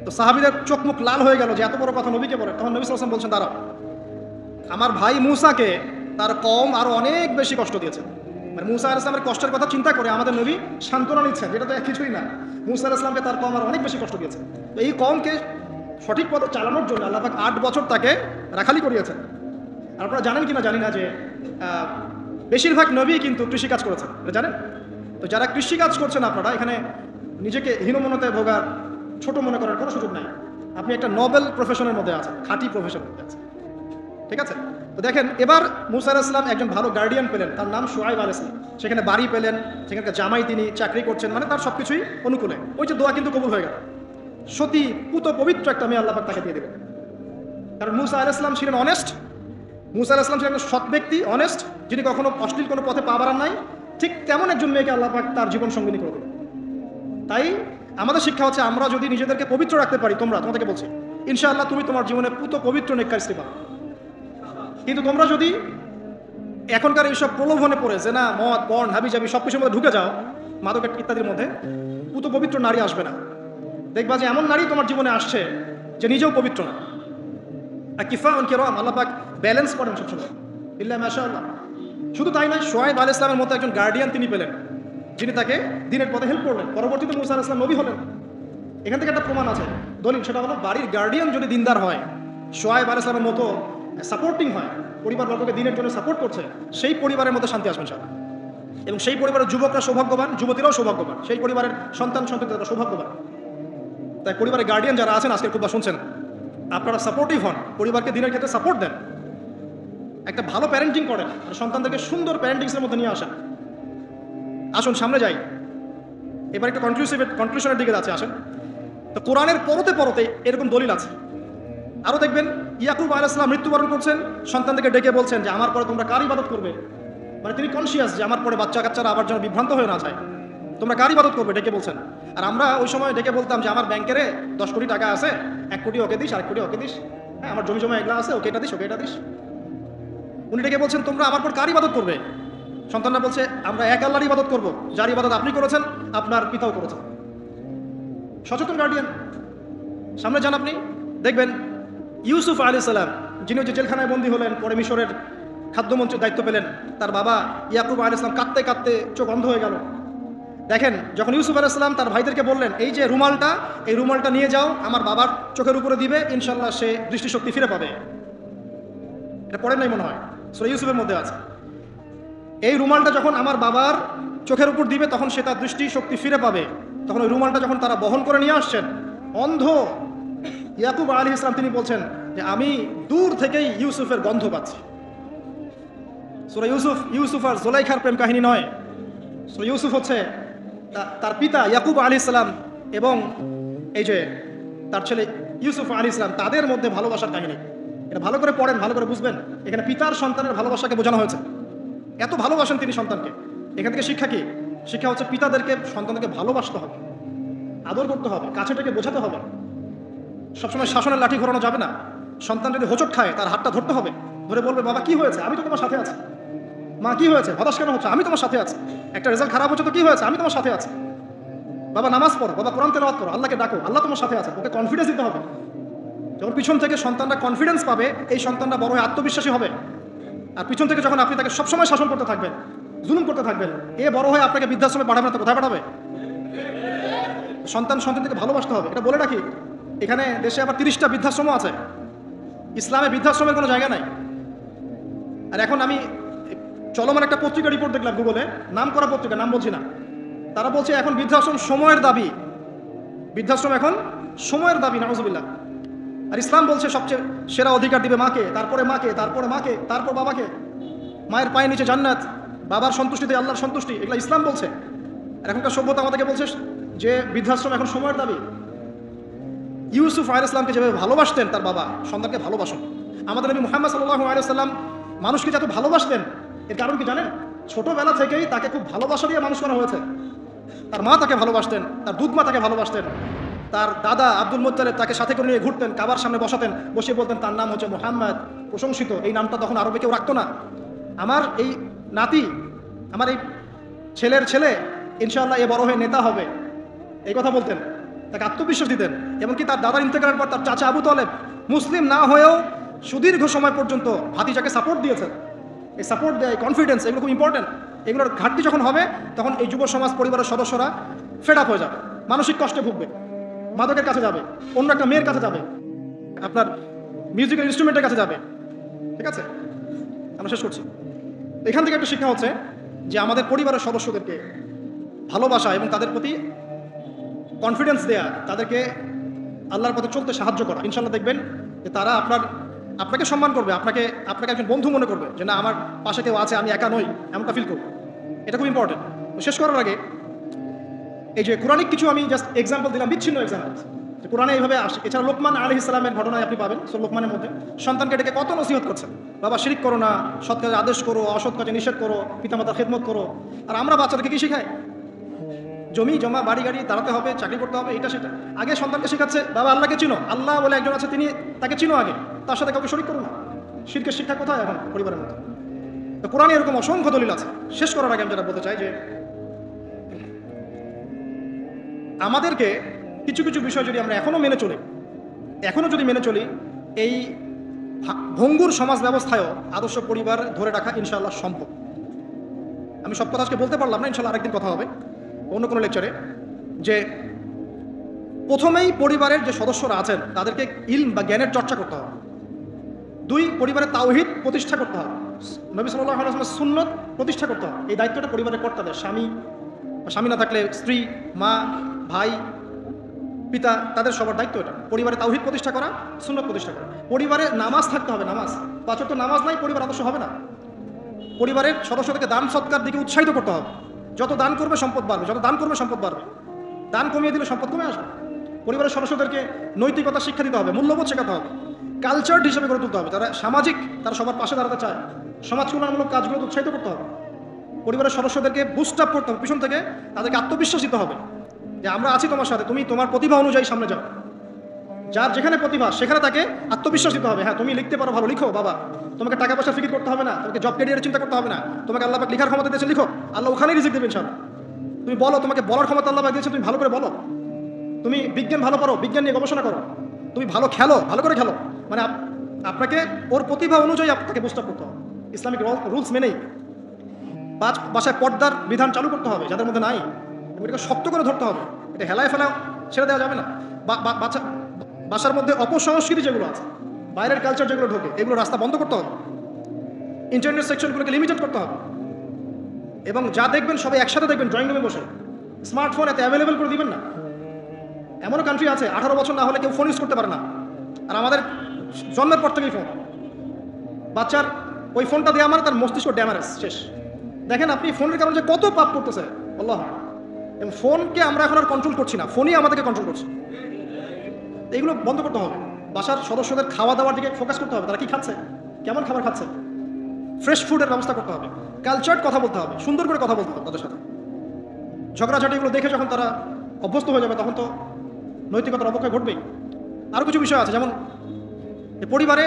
তো সাহাবীদের চোখ মুখ লাল হয়ে গেল যে এত বড় কথা নবীকে বলে। তখন নবী সাল্লাল্লাহু আলাইহি ওয়াসাল্লাম বলছেন, দাঁড়াও, আমার ভাই মুসাকে তার কওম আরো অনেক বেশি কষ্ট দিয়েছে। মানে মুসা আলাইহিস সালামের কষ্টের কথা চিন্তা করে আমাদের নবী সান্ত্বনা নিচ্ছেন, যেটা তো কিছুই না। মুসা আলাইহিস সালামকে তার কওম আরো অনেক বেশি কষ্ট দিয়েছে। তো এই কওমকে সঠিক পথে চালানোর জন্য আল্লাহ পাক 8 বছর তাকে রাখালি করিয়েছেন। আর আপনারা জানেন কিনা জানি না যে বেশিরভাগ নবী কিন্তু কৃষিকাজ করেছেন, এটা জানেন? তো যারা কৃষিকাজ করছেন আপনারা এখানে নিজেকে হীনমন্যতায় ভোগার, ছোট মনে করার কোনো সুযোগ নাই। আপনি একটা নোবেল প্রফেশনের মধ্যে আছেন, খাঁটি প্রফেশনের মধ্যে আছেন, ঠিক আছে? তো তো দেখেন, এবার মুসা আলাইহিস সালাম একজন ভালো গার্ডিয়ান পেলেন, তার নাম শুআয়ব আলাইহিস সালাম। সেখানে বাড়ি পেলেন, সেখানকার জামাই, তিনি চাকরি করছেন, মানে তার সবকিছুই অনুকূলে। ওই যে দোয়া কিন্তু কবুল হয়ে গেল, সতী পুত পবিত্র একটা মেয়ে আল্লাহ পাক তাকে দিয়ে দেবেন। কারণ মুসা আলাইহিস সালাম ছিলেন অনেস্ট, মুসা আলাইহিস সালাম ছিলেন একটা সৎ ব্যক্তি, অনেস্ট, যিনি কখনো অশ্লীল কোনো পথে পা বাড়ান নাই। ঠিক তেমন একজন মেয়েকে আল্লাহ পাক তার জীবন সঙ্গিনী করে দেবেন। তাই আমাদের শিক্ষা হচ্ছে, আমরা যদি নিজেদেরকে পবিত্র রাখতে পারি, তোমাদেরকে বলছি, ইনশাআল্লাহ তুমি তোমার জীবনে পুত পবিত্র নেককার স্ত্রী পাবে। কিন্তু তোমরা যদি এখনকার এইসব প্রলোভনে পড়ে, যে না মদ পর্ন হাবি জাবি সব কিছুর মধ্যে ঢুকে যাও, মাদক ইত্যাদির মধ্যে, পুত পবিত্র নারী আসবে না। দেখবা যে এমন নারী তোমার জীবনে আসছে যে নিজেও পবিত্র না। আর কিফাউন কিরাম, আল্লাহ পাক ব্যালেন্স করেন সবসময়, ইল্লা মাশাআল্লাহ। শুধু তাই নয়, শুআয়ব আলাইহিস সালামের মতো একজন গার্ডিয়ান তিনি পেলেন, যিনি তাকে দিনের পথে হেল্প করলেন। পরবর্তীতে মুসা আলাইহিস সালাম নবী হলেন। এখান থেকে একটা প্রমাণ আছে, দলিল, সেটা হলো বাড়ির গার্ডিয়ান যদি দিনদার হয়, শুআয়ব আলাইহিস সালামের মতো সাপোর্টিং হয়, পরিবারবর্গকে দিনের জন্য সাপোর্ট করছে, সেই পরিবারের মধ্যে শান্তি আসবে ইনশাআল্লাহ। এবং সেই পরিবারের যুবকরা সৌভাগ্যবান, যুবতীরাও সৌভাগ্যবান, সেই পরিবারের সন্তান তারা সৌভাগ্যবান। তাই পরিবারের গার্ডিয়ান যারা আছেন, আজকের খুব শুনছেন, আপনারা সাপোর্টিভ হন, পরিবারকে দিনের ক্ষেত্রে সাপোর্ট দেন, একটা ভালো প্যারেন্টিং করেন, সন্তানদেরকে সুন্দর প্যারেন্টিংসের মধ্যে নিয়ে আসেন। আসুন সামনে যাই, এবার একটা কনক্লুশনের দিকে যাচ্ছে, আসেন। তো কোরআনের পরতে পরতে এরকম দলিল আছে। আরও দেখবেন, ইয়াকুব আলাইহিস সালাম মৃত্যুবরণ করছেন, সন্তানদেরকে ডেকে বলছেন যে আমার পরে তোমরা কার ইবাদত করবে। মানে তিনি কনসিয়াস যে আমার পরে বাচ্চা কাচ্চারা আবার যেন বিভ্রান্ত হয়ে না যায়, তোমরা কার ইবাদত করবে, ডেকে বলছেন। আর আমরা ওই সময় ডেকে বলতাম যে আমার ব্যাংকেরে 10 কোটি টাকা আছে, 1 কোটি ওকে দিস, 1 কোটি ওকে দিস, হ্যাঁ আমার জমি জমা এগুলা আছে, ওকে এটা দিস, ওকে এটা দিস। উনি ডেকে বলছেন তোমরা আমার পর কার ইবাদত করবে। সন্তানরা বলছে আমরা এক আল্লাহর ইবাদত করব, যার ইবাদত আপনি করেছেন, আপনার পিতাও করেছেন। সচেতন গার্ডিয়ান। সামনে যান আপনি, দেখবেন ইউসুফ আলাইহিস সালাম, যিনি যে জেলখানায় বন্দী হলেন, পরে মিশরের খাদ্যমন্ত্রীর দায়িত্ব পেলেন, তার বাবা ইয়াকুব আলাইহিস সালাম কাঁদতে কাঁদতে চোখ অন্ধ হয়ে গেল। দেখেন, যখন ইউসুফ আলাইহিস সালাম তার ভাইদেরকে বললেন, এই যে রুমালটা, এই রুমালটা নিয়ে যাও, আমার বাবার চোখের উপরে দিবে, ইনশাল্লাহ সে দৃষ্টিশক্তি ফিরে পাবে। এটা পড়েন নাই মনে হয়, সূরা ইউসুফের মধ্যে আছে। এই রুমালটা যখন আমার বাবার চোখের উপর দিবে, তখন সে তার দৃষ্টিশক্তি ফিরে পাবে। তখন ওই রুমালটা যখন তারা বহন করে নিয়ে আসছেন, অন্ধ ইয়াকুব আলাইহিস সালাম তিনি বলছেন যে আমি দূর থেকেই ইউসুফের গন্ধ পাচ্ছি। সূরা ইউসুফ আর জুলাইখার প্রেম কাহিনী নয়। সূরা ইউসুফ হচ্ছে তার পিতা ইয়াকুব আলাইহিস সালাম এবং এই যে তার ছেলে ইউসুফ আলাইহিস সালাম, তাদের মধ্যে ভালোবাসার কাহিনী। এটা ভালো করে পড়েন, ভালো করে বুঝবেন। এখানে পিতার সন্তানের ভালোবাসাকে বোঝানো হয়েছে। এত ভালোবাসেন তিনি সন্তানকে। এখান থেকে শিক্ষা কি? শিক্ষা হচ্ছে পিতাদেরকে, সন্তানদেরকে ভালোবাসতে হবে, আদর করতে হবে, কাছে থেকে বোঝাতে হবে। সবসময় শাসনের লাঠি ঘোরানো যাবে না। সন্তান যদি হোঁচট খায়, তার হাতটা ধরতে হবে, ধরে বলবে বাবা কি হয়েছে, আমি তো তোমার সাথে আছি। মা কি হয়েছে, হতাশ কেন হচ্ছে, আমি তোমার সাথে আছি। একটা রেজাল্ট খারাপ হচ্ছে তো কি হয়েছে, আমি তোমার সাথে আছি। বাবা নামাজ পড়ো, বাবা কোরআন তেলাওয়াত করো, আল্লাহকে ডাকো, আল্লাহ তোমার সাথে আছে। ওকে কনফিডেন্স দিতে হবে। যখন পিছন থেকে সন্তানরা কনফিডেন্স পাবে, এই সন্তানরা বড় হয়ে আত্মবিশ্বাসী হবে। আর পিছন থেকে যখন আপনি তাকে সবসময় শাসন করতে থাকবেন, জুলুম করতে থাকবেন, এ বড় হয়ে আপনাকে বৃদ্ধাশ্রমে পাঠাবে না তো কোথায় পাঠাবে? সন্তানকে ভালোবাসতে হবে। এটা বলে রাখি, এখানে দেশে আবার 30টা বৃদ্ধাশ্রম আছে। ইসলামে বৃদ্ধাশ্রমের কোনো জায়গা নাই। আর এখন আমি চলমান একটা পত্রিকা রিপোর্ট দেখলাম গুগলে, নাম করা পত্রিকা, নাম বলছি না। তারা বলছে এখন বৃদ্ধাশ্রম সময়ের দাবি। বৃদ্ধাশ্রম এখন সময়ের দাবি, নাউজুবিল্লাহ। আর ইসলাম বলছে সবচেয়ে সেরা অধিকার দিবে মাকে, তারপরে মাকে, তারপরে মাকে, তারপর বাবাকে। মায়ের পায়ের নিচে জান্নাত, বাবার সন্তুষ্টিতে আল্লাহর সন্তুষ্টি, এগুলো ইসলাম বলছে। আর এখনকার সভ্যতা আমাদেরকে বলছে যে বৃদ্ধাশ্রম এখন সময়ের দাবি। ইউসুফ আলাইহিস সালামকে যেভাবে ভালোবাসতেন তার বাবা, সন্তানকে ভালোবাসুন। আমাদের নবী মুহাম্মদ সাল্লাল্লাহু আলাইহি ওয়াসাল্লাম মানুষকে যত ভালোবাসতেন, এর কারণ কি জানেন? ছোটবেলা থেকেই তাকে খুব ভালোবাসা দিয়ে মানুষ করা হয়েছে। তার মা তাকে ভালোবাসতেন, তার দুধ মা তাকে ভালোবাসতেন, তার দাদা আব্দুল মুত্তালিব তাকে সাথে করে নিয়ে ঘুরতেন, কাবার সামনে বসাতেন, বসে বলতেন তার নাম হচ্ছে মুহাম্মদ, প্রশংসিত। এই নামটা তখন আরবে কেউ রাখতো না। আমার এই নাতি, আমার এই ছেলের ছেলে ইনশাআল্লাহ এ বড় হয়ে নেতা হবে, এই কথা বলতেন। তাকে আত্মবিশ্বাস দিতেন। এমনকি তার দাদার ইন্তেকালের পর তার চাচা আবু তালেব মুসলিম না হয়েও সুদীর্ঘ সময় পর্যন্ত ভাতিজাকে সাপোর্ট দিয়েছেন। এই সাপোর্ট দেয়, কনফিডেন্স, এগুলো খুব ইম্পর্টেন্ট। এগুলোর ঘাটতি যখন হবে, তখন এই যুব সমাজ পরিবারের সদস্যরা ফেড আপ হয়ে যাবে, মানসিক কষ্টে ভুগবে, মাদকের কাছে যাবে, অন্য একটা মেয়ের কাছে যাবে, আপনার মিউজিক্যাল ইনস্ট্রুমেন্টের কাছে যাবে। ঠিক আছে, আমরা শেষ করছি। এখান থেকে একটা শিক্ষা হচ্ছে যে আমাদের পরিবারের সদস্যদেরকে ভালোবাসা এবং তাদের প্রতি কনফিডেন্স দেয়া, তাদেরকে আল্লাহর পথে চলতে সাহায্য করা। ইনশাআল্লাহ দেখবেন যে তারা আপনার আপনাকে সম্মান করবে, আপনাকে আপনাকে একজন বন্ধু মনে করবে, যে না আমার পাশে কেউ আছে, আমি একা নই, এমনটা ফিল করবো। এটা খুব ইম্পর্টেন্ট। শেষ করার আগে এই যে কোরআনিক কিছু আমি জাস্ট এক্সাম্পল দিলাম, বিচ্ছিন্ন এক্সাম্পল, যে কোরআনে এইভাবে আসে। এছাড়া লোকমান আলাইহিস সালামের ঘটনায় আপনি পাবেন। সো লোকমানের মধ্যে সন্তানকে ডেকে কত নসিহত করছেন, বাবা শিরিক করো না, সৎ কাজে আদেশ করো, অসৎ কাজে নিষেধ করো, পিতামাতার খেদমত করো। আর আমরা বাচ্চাদেরকে কি শেখাই? জমি জমা, বাড়ি গাড়ি, দাঁড়াতে হবে, চাকরি করতে হবে, এটা সেটা। আগে সন্তানকে শেখাচ্ছে বাবা আল্লাহকে চিনো, আল্লাহ বলে একজন আছে, তিনি তাকে চিনো আগে, তার সাথে কাউকে শরীক করো না। শিরকের শিক্ষা কোথায় এখন পরিবারের মধ্যে? তো কোরআনে এরকম অসংখ্য দলিল আছে। শেষ করার আগে আমি যেটা বলতে চাই যে আমাদেরকে কিছু কিছু বিষয় যদি আমরা এখনো যদি মেনে চলি, এই ভঙ্গুর সমাজ ব্যবস্থায়ও আদর্শ পরিবার ধরে রাখা ইনশাআল্লাহ সম্ভব। আমি সব কথা আজকে বলতে পারলাম না, ইনশাআল্লাহ আরেকদিন কথা হবে অন্য কোনো লেকচারে। যে প্রথমেই পরিবারের যে সদস্যরা আছেন তাদেরকে ইলম বা জ্ঞানের চর্চা করতে হবে। 2, পরিবারের তাওহীদ প্রতিষ্ঠা করতে হবে, নবী সাল্লাল্লাহু আলাইহি ওয়াসাল্লামের সুন্নত প্রতিষ্ঠা করতে হবে। এই দায়িত্বটা পরিবারের কর্তাদের, স্বামী না থাকলে স্ত্রী, মা, ভাই, পিতা, তাদের সবার দায়িত্ব এটা। পরিবারে তাওহীদ প্রতিষ্ঠা করা, সুন্নত প্রতিষ্ঠা করা। পরিবারে নামাজ থাকতে হবে, নামাজ। 5 ওয়াক্ত নামাজ নাই, পরিবার আদর্শ হবে না। পরিবারের সদস্যদেরকে দান সৎকার দিকে উৎসাহিত করতে হবে। যত দান করবে সম্পদ বাড়বে, যত দান করবে সম্পদ বাড়বে। দান কমিয়ে দিলে সম্পদ কমে আসবে। পরিবারের সদস্যদেরকে নৈতিকতা শিক্ষা দিতে হবে, মূল্যবোধ শেখাতে হবে, কালচার হিসেবে গড়ে তুলতে হবে। তারা সামাজিক, তারা সবার পাশে দাঁড়াতে চায়, সমাজ কল্যাণমূলক কাজগুলো উৎসাহিত করতে হবে। পরিবারের সদস্যদেরকে বুস্ট আপ করতে হবে, পিছন থেকে তাদেরকে আত্মবিশ্বাস দিতে হবে যে আমরা আছি তোমার সাথে, তুমি তোমার প্রতিভা অনুযায়ী সামনে যাও। যার যেখানে প্রতিভা সেখানে তাকে আত্মবিশ্বাস দিতে হবে। হ্যাঁ, তুমি লিখতে পারো, ভালো লিখো বাবা, তোমাকে টাকা পয়সা ফিকির করতে হবে না, তোমাকে জব ক্যারিয়ারের চিন্তা করতে হবে না, তোমাকে আল্লাহ পাক লেখার ক্ষমতা দিয়েছে, লিখো, আল্লাহ ওখানেই রিজিক দেবেন ইনশাআল্লাহ। তুমি বলো, তোমাকে বলার ক্ষমতা আল্লাহ পাক দিয়েছে, তুমি ভালো করে বলো। তুমি বিজ্ঞান ভালো পারো, বিজ্ঞান নিয়ে গবেষণা করো। তুমি ভালো খেলো, ভালো করে খেলো। মানে আপনাকে ওর প্রতিভা অনুযায়ী আপনাকে বুস্ট আপ করতে হবে, ইসলামিক রুলস মেনেই। বাসায় পর্দার বিধান চালু করতে হবে যাদের মধ্যে নাই, এটাকে শক্ত করে ধরতে হবে। এটা হেলায় ফেলা ছেড়ে দেওয়া যাবে না। বাসার মধ্যে অপসংস্কৃতি যেগুলো আছে, বাইরের কালচার যেগুলো ঢোকে, এগুলো রাস্তা বন্ধ করতে হবে। ইন্টারনেট সেকশনগুলোকে লিমিটেড করতে হবে। এবং যা দেখবেন সবাই একসাথে দেখবেন, ড্রয়িং রুমে বসে। স্মার্টফোন এত অ্যাভেলেবেল করে দিবেন না। এমনও কান্ট্রি আছে 18 বছর না হলে কেউ ফোন ইউজ করতে পারে না। আর আমাদের জন্মের পর থেকেই ফোন। বাচ্চার ওই ফোনটা দেওয়া মানে তার মস্তিষ্ক ড্যামারেজ, শেষ। দেখেন আপনি ফোনের কারণে যে কত পাপ করতেছে আল্লাহ। এবং ফোনকে আমরা এখন আর কন্ট্রোল করছি না, ফোনই আমাদেরকে কন্ট্রোল করছে। এইগুলো বন্ধ করতে হবে। বাসার সদস্যদের খাওয়া দাওয়ার দিকে ফোকাস করতে হবে, তারা কি খাচ্ছে, কেমন খাবার খাচ্ছে, ফ্রেশ ফুডের ব্যবস্থা করতে হবে। কালচার কথা বলতে হবে, সুন্দর করে কথা বলতে হবে তাদের সাথে। ঝগড়াঝাটিগুলো দেখে যখন তারা অভ্যস্ত হয়ে যাবে তখন তো নৈতিকতার অবক্ষয় ঘটবেই। আরও কিছু বিষয় আছে, যেমন পরিবারে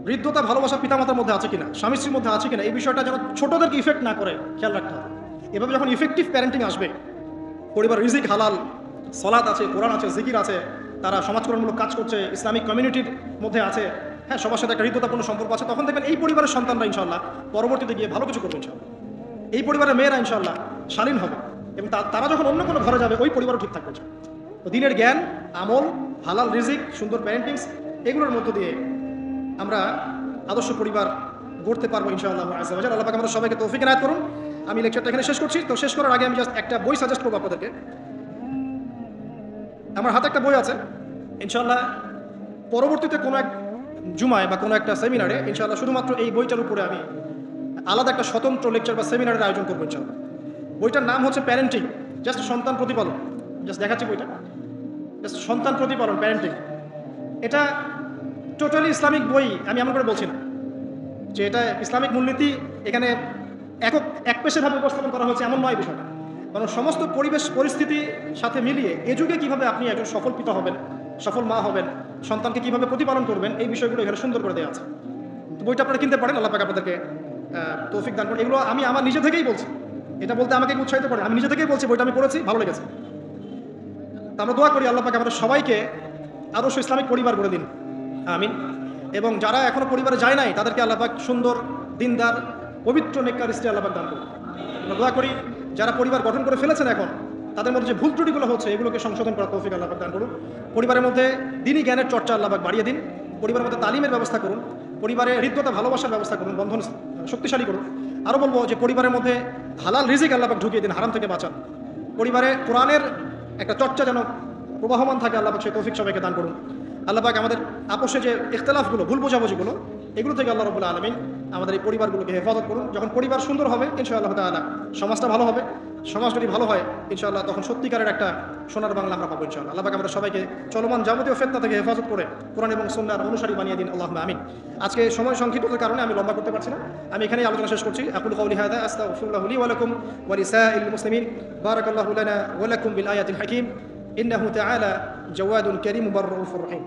হৃদ্যতা, ভালোবাসা পিতামাতার মধ্যে আছে কিনা, স্বামী স্ত্রীর মধ্যে আছে কিনা, এই বিষয়টা যেন ছোটদেরকে ইফেক্ট না করে খেয়াল রাখতে হবে। এভাবে যখন ইফেক্টিভ প্যারেন্টিং আসবে, পরিবার রিজিক হালাল, সলাত আছে, কোরআন আছে, জিকির আছে, তারা সমাজকরণমূলক কাজ করছে, ইসলামিক কমিউনিটির মধ্যে আছে, হ্যাঁ, সবার সাথে একটা হৃদ্যতাপূর্ণ সম্পর্ক আছে, তখন দেখবেন এই পরিবারের সন্তানরা ইনশাআল্লাহ পরবর্তীতে গিয়ে ভালো কিছু করবে ইনশাআল্লাহ। এই পরিবারের মেয়েরা ইনশাআল্লাহ শালীন হবে, এবং তারা যখন অন্য কোনো ঘরে যাবে ওই পরিবারও ঠিক থাকবে। তো দিনের জ্ঞান, আমল, হালাল রিজিক, সুন্দর প্যারেন্টিংস, এগুলোর মধ্য দিয়ে আমরা আদর্শ পরিবার গড়তে পারবো ইনশাআল্লাহ আযজা ওয়া জাল্লা। আল্লাহ পাক আমাদের সবাইকে তৌফিক এনায়েত করুন। আমি লেকচারটা এখানে শেষ করছি। তো শেষ করার আগে আমি জাস্ট একটা বই সাজেস্ট করবো আপনাদেরকে। আমার হাতে একটা বই আছে, ইনশাআল্লাহ পরবর্তীতে কোনো এক জুমায় বা কোনো একটা সেমিনারে ইনশাআল্লাহ শুধুমাত্র এই বইটার উপরে আমি আলাদা একটা স্বতন্ত্র লেকচার বা সেমিনারের আয়োজন করবো ইনশাআল্লাহ। বইটার নাম হচ্ছে প্যারেন্টিং, জাস্ট সন্তান প্রতিপালন। জাস্ট দেখাচ্ছি বইটা, জাস্ট সন্তান প্রতিপালন, প্যারেন্টিং। এটা টোটালি ইসলামিক বই। আমি এমন করে বলছি না যে এটা ইসলামিক মূলনীতি এখানে এক পেশেভাবে উপস্থাপন করা হয়েছে, এমন নয় বিষয়টা। কারণ সমস্ত পরিবেশ পরিস্থিতির সাথে মিলিয়ে এ যুগে কীভাবে আপনি একজন সফল পিতা হবেন, সফল মা হবেন, সন্তানকে কীভাবে প্রতিপালন করবেন, এই বিষয়গুলো এখানে সুন্দর করে দেওয়া আছে। তো বইটা আপনারা কিনতে পারেন, আল্লাহ পাক আপনাদেরকে তৌফিক দান করেন। এগুলো আমি আমার নিজে থেকেই বলছি, এটা বলতে আমাকে উৎসাহিত করেন, আমি নিজে থেকেই বলছি, বইটা আমি পড়েছি, ভালো লেগেছে। তা আমরা দোয়া করি আল্লাহ পাক আমাদের সবাইকে আদর্শ ইসলামিক পরিবার গড়ে দিন, আমিন। এবং যারা এখনো পরিবারে যায় নাই তাদেরকে আল্লাহ পাক সুন্দর, দিনদার, পবিত্র, নেককার স্ত্রী আল্লাহ পাক দান করুন। আমরা দোয়া করি যারা পরিবার গঠন করে ফেলেছেন এখন, তাদের মধ্যে যে ভুল ত্রুটিগুলো হচ্ছে এগুলোকে সংশোধন করার তৌফিক আল্লাহ পাক দান করুন। পরিবারের মধ্যে দ্বীনি জ্ঞানের চর্চা আল্লাহ পাক বাড়িয়ে দিন। পরিবারের মধ্যে তালিমের ব্যবস্থা করুন, পরিবারে হৃদ্যতা, ভালোবাসার ব্যবস্থা করুন, বন্ধন শক্তিশালী করুন। আরও বলবো যে পরিবারের মধ্যে হালাল রিজিক আল্লাহ পাক ঢুকিয়ে দিন, হারাম থেকে বাঁচান। পরিবারে কোরআনের একটা চর্চা যেন প্রবাহমান থাকে, আল্লাহ পাক সেই তৌফিক সবাইকে দান করুন। আল্লাহ পাক আমাদের আপোষে যে ইখতিলাফগুলো, ভুল বোঝাবুঝিগুলো, এগুলো থেকে আল্লাহ রাব্বুল আলামিন আমাদের এই পরিবারগুলোকে হেফাজত করুন। যখন পরিবার সুন্দর হবে ইনশাআল্লাহ তাআলা সমাজটা ভালো হবে। সমাজ যদি ভালো হয় ইনশাআল্লাহ তখন সত্যিকারের একটা সোনার বাংলা আমরা পাবো ইনশাআল্লাহ। আল্লাহ পাক আমরা সবাইকে চলমান যাবতীয় ফিতনা থেকে হেফাজত করে কোরআন এবং সুন্নাহর অনুসারী বানিয়ে দিন, আল্লাহুম্মা আমিন। আজকে সময় সংক্ষিপ্ততার কারণে আমি লম্বা করতে পারছি না, আমি এখানেই আলোচনা শেষ করছি। আকুলু কাউলি হাযা আস্তাগফিরুল্লাহ লি ওয়া লাকুম ওয়া লিসাইরিল মুসলিমিন। বারাকাল্লাহু লানা ওয়া লাকুম বিল আয়াতিল হাকীম। ইন্নাহু তাআলা জাওয়াদুন কারীমুর রাউফুর রহিম।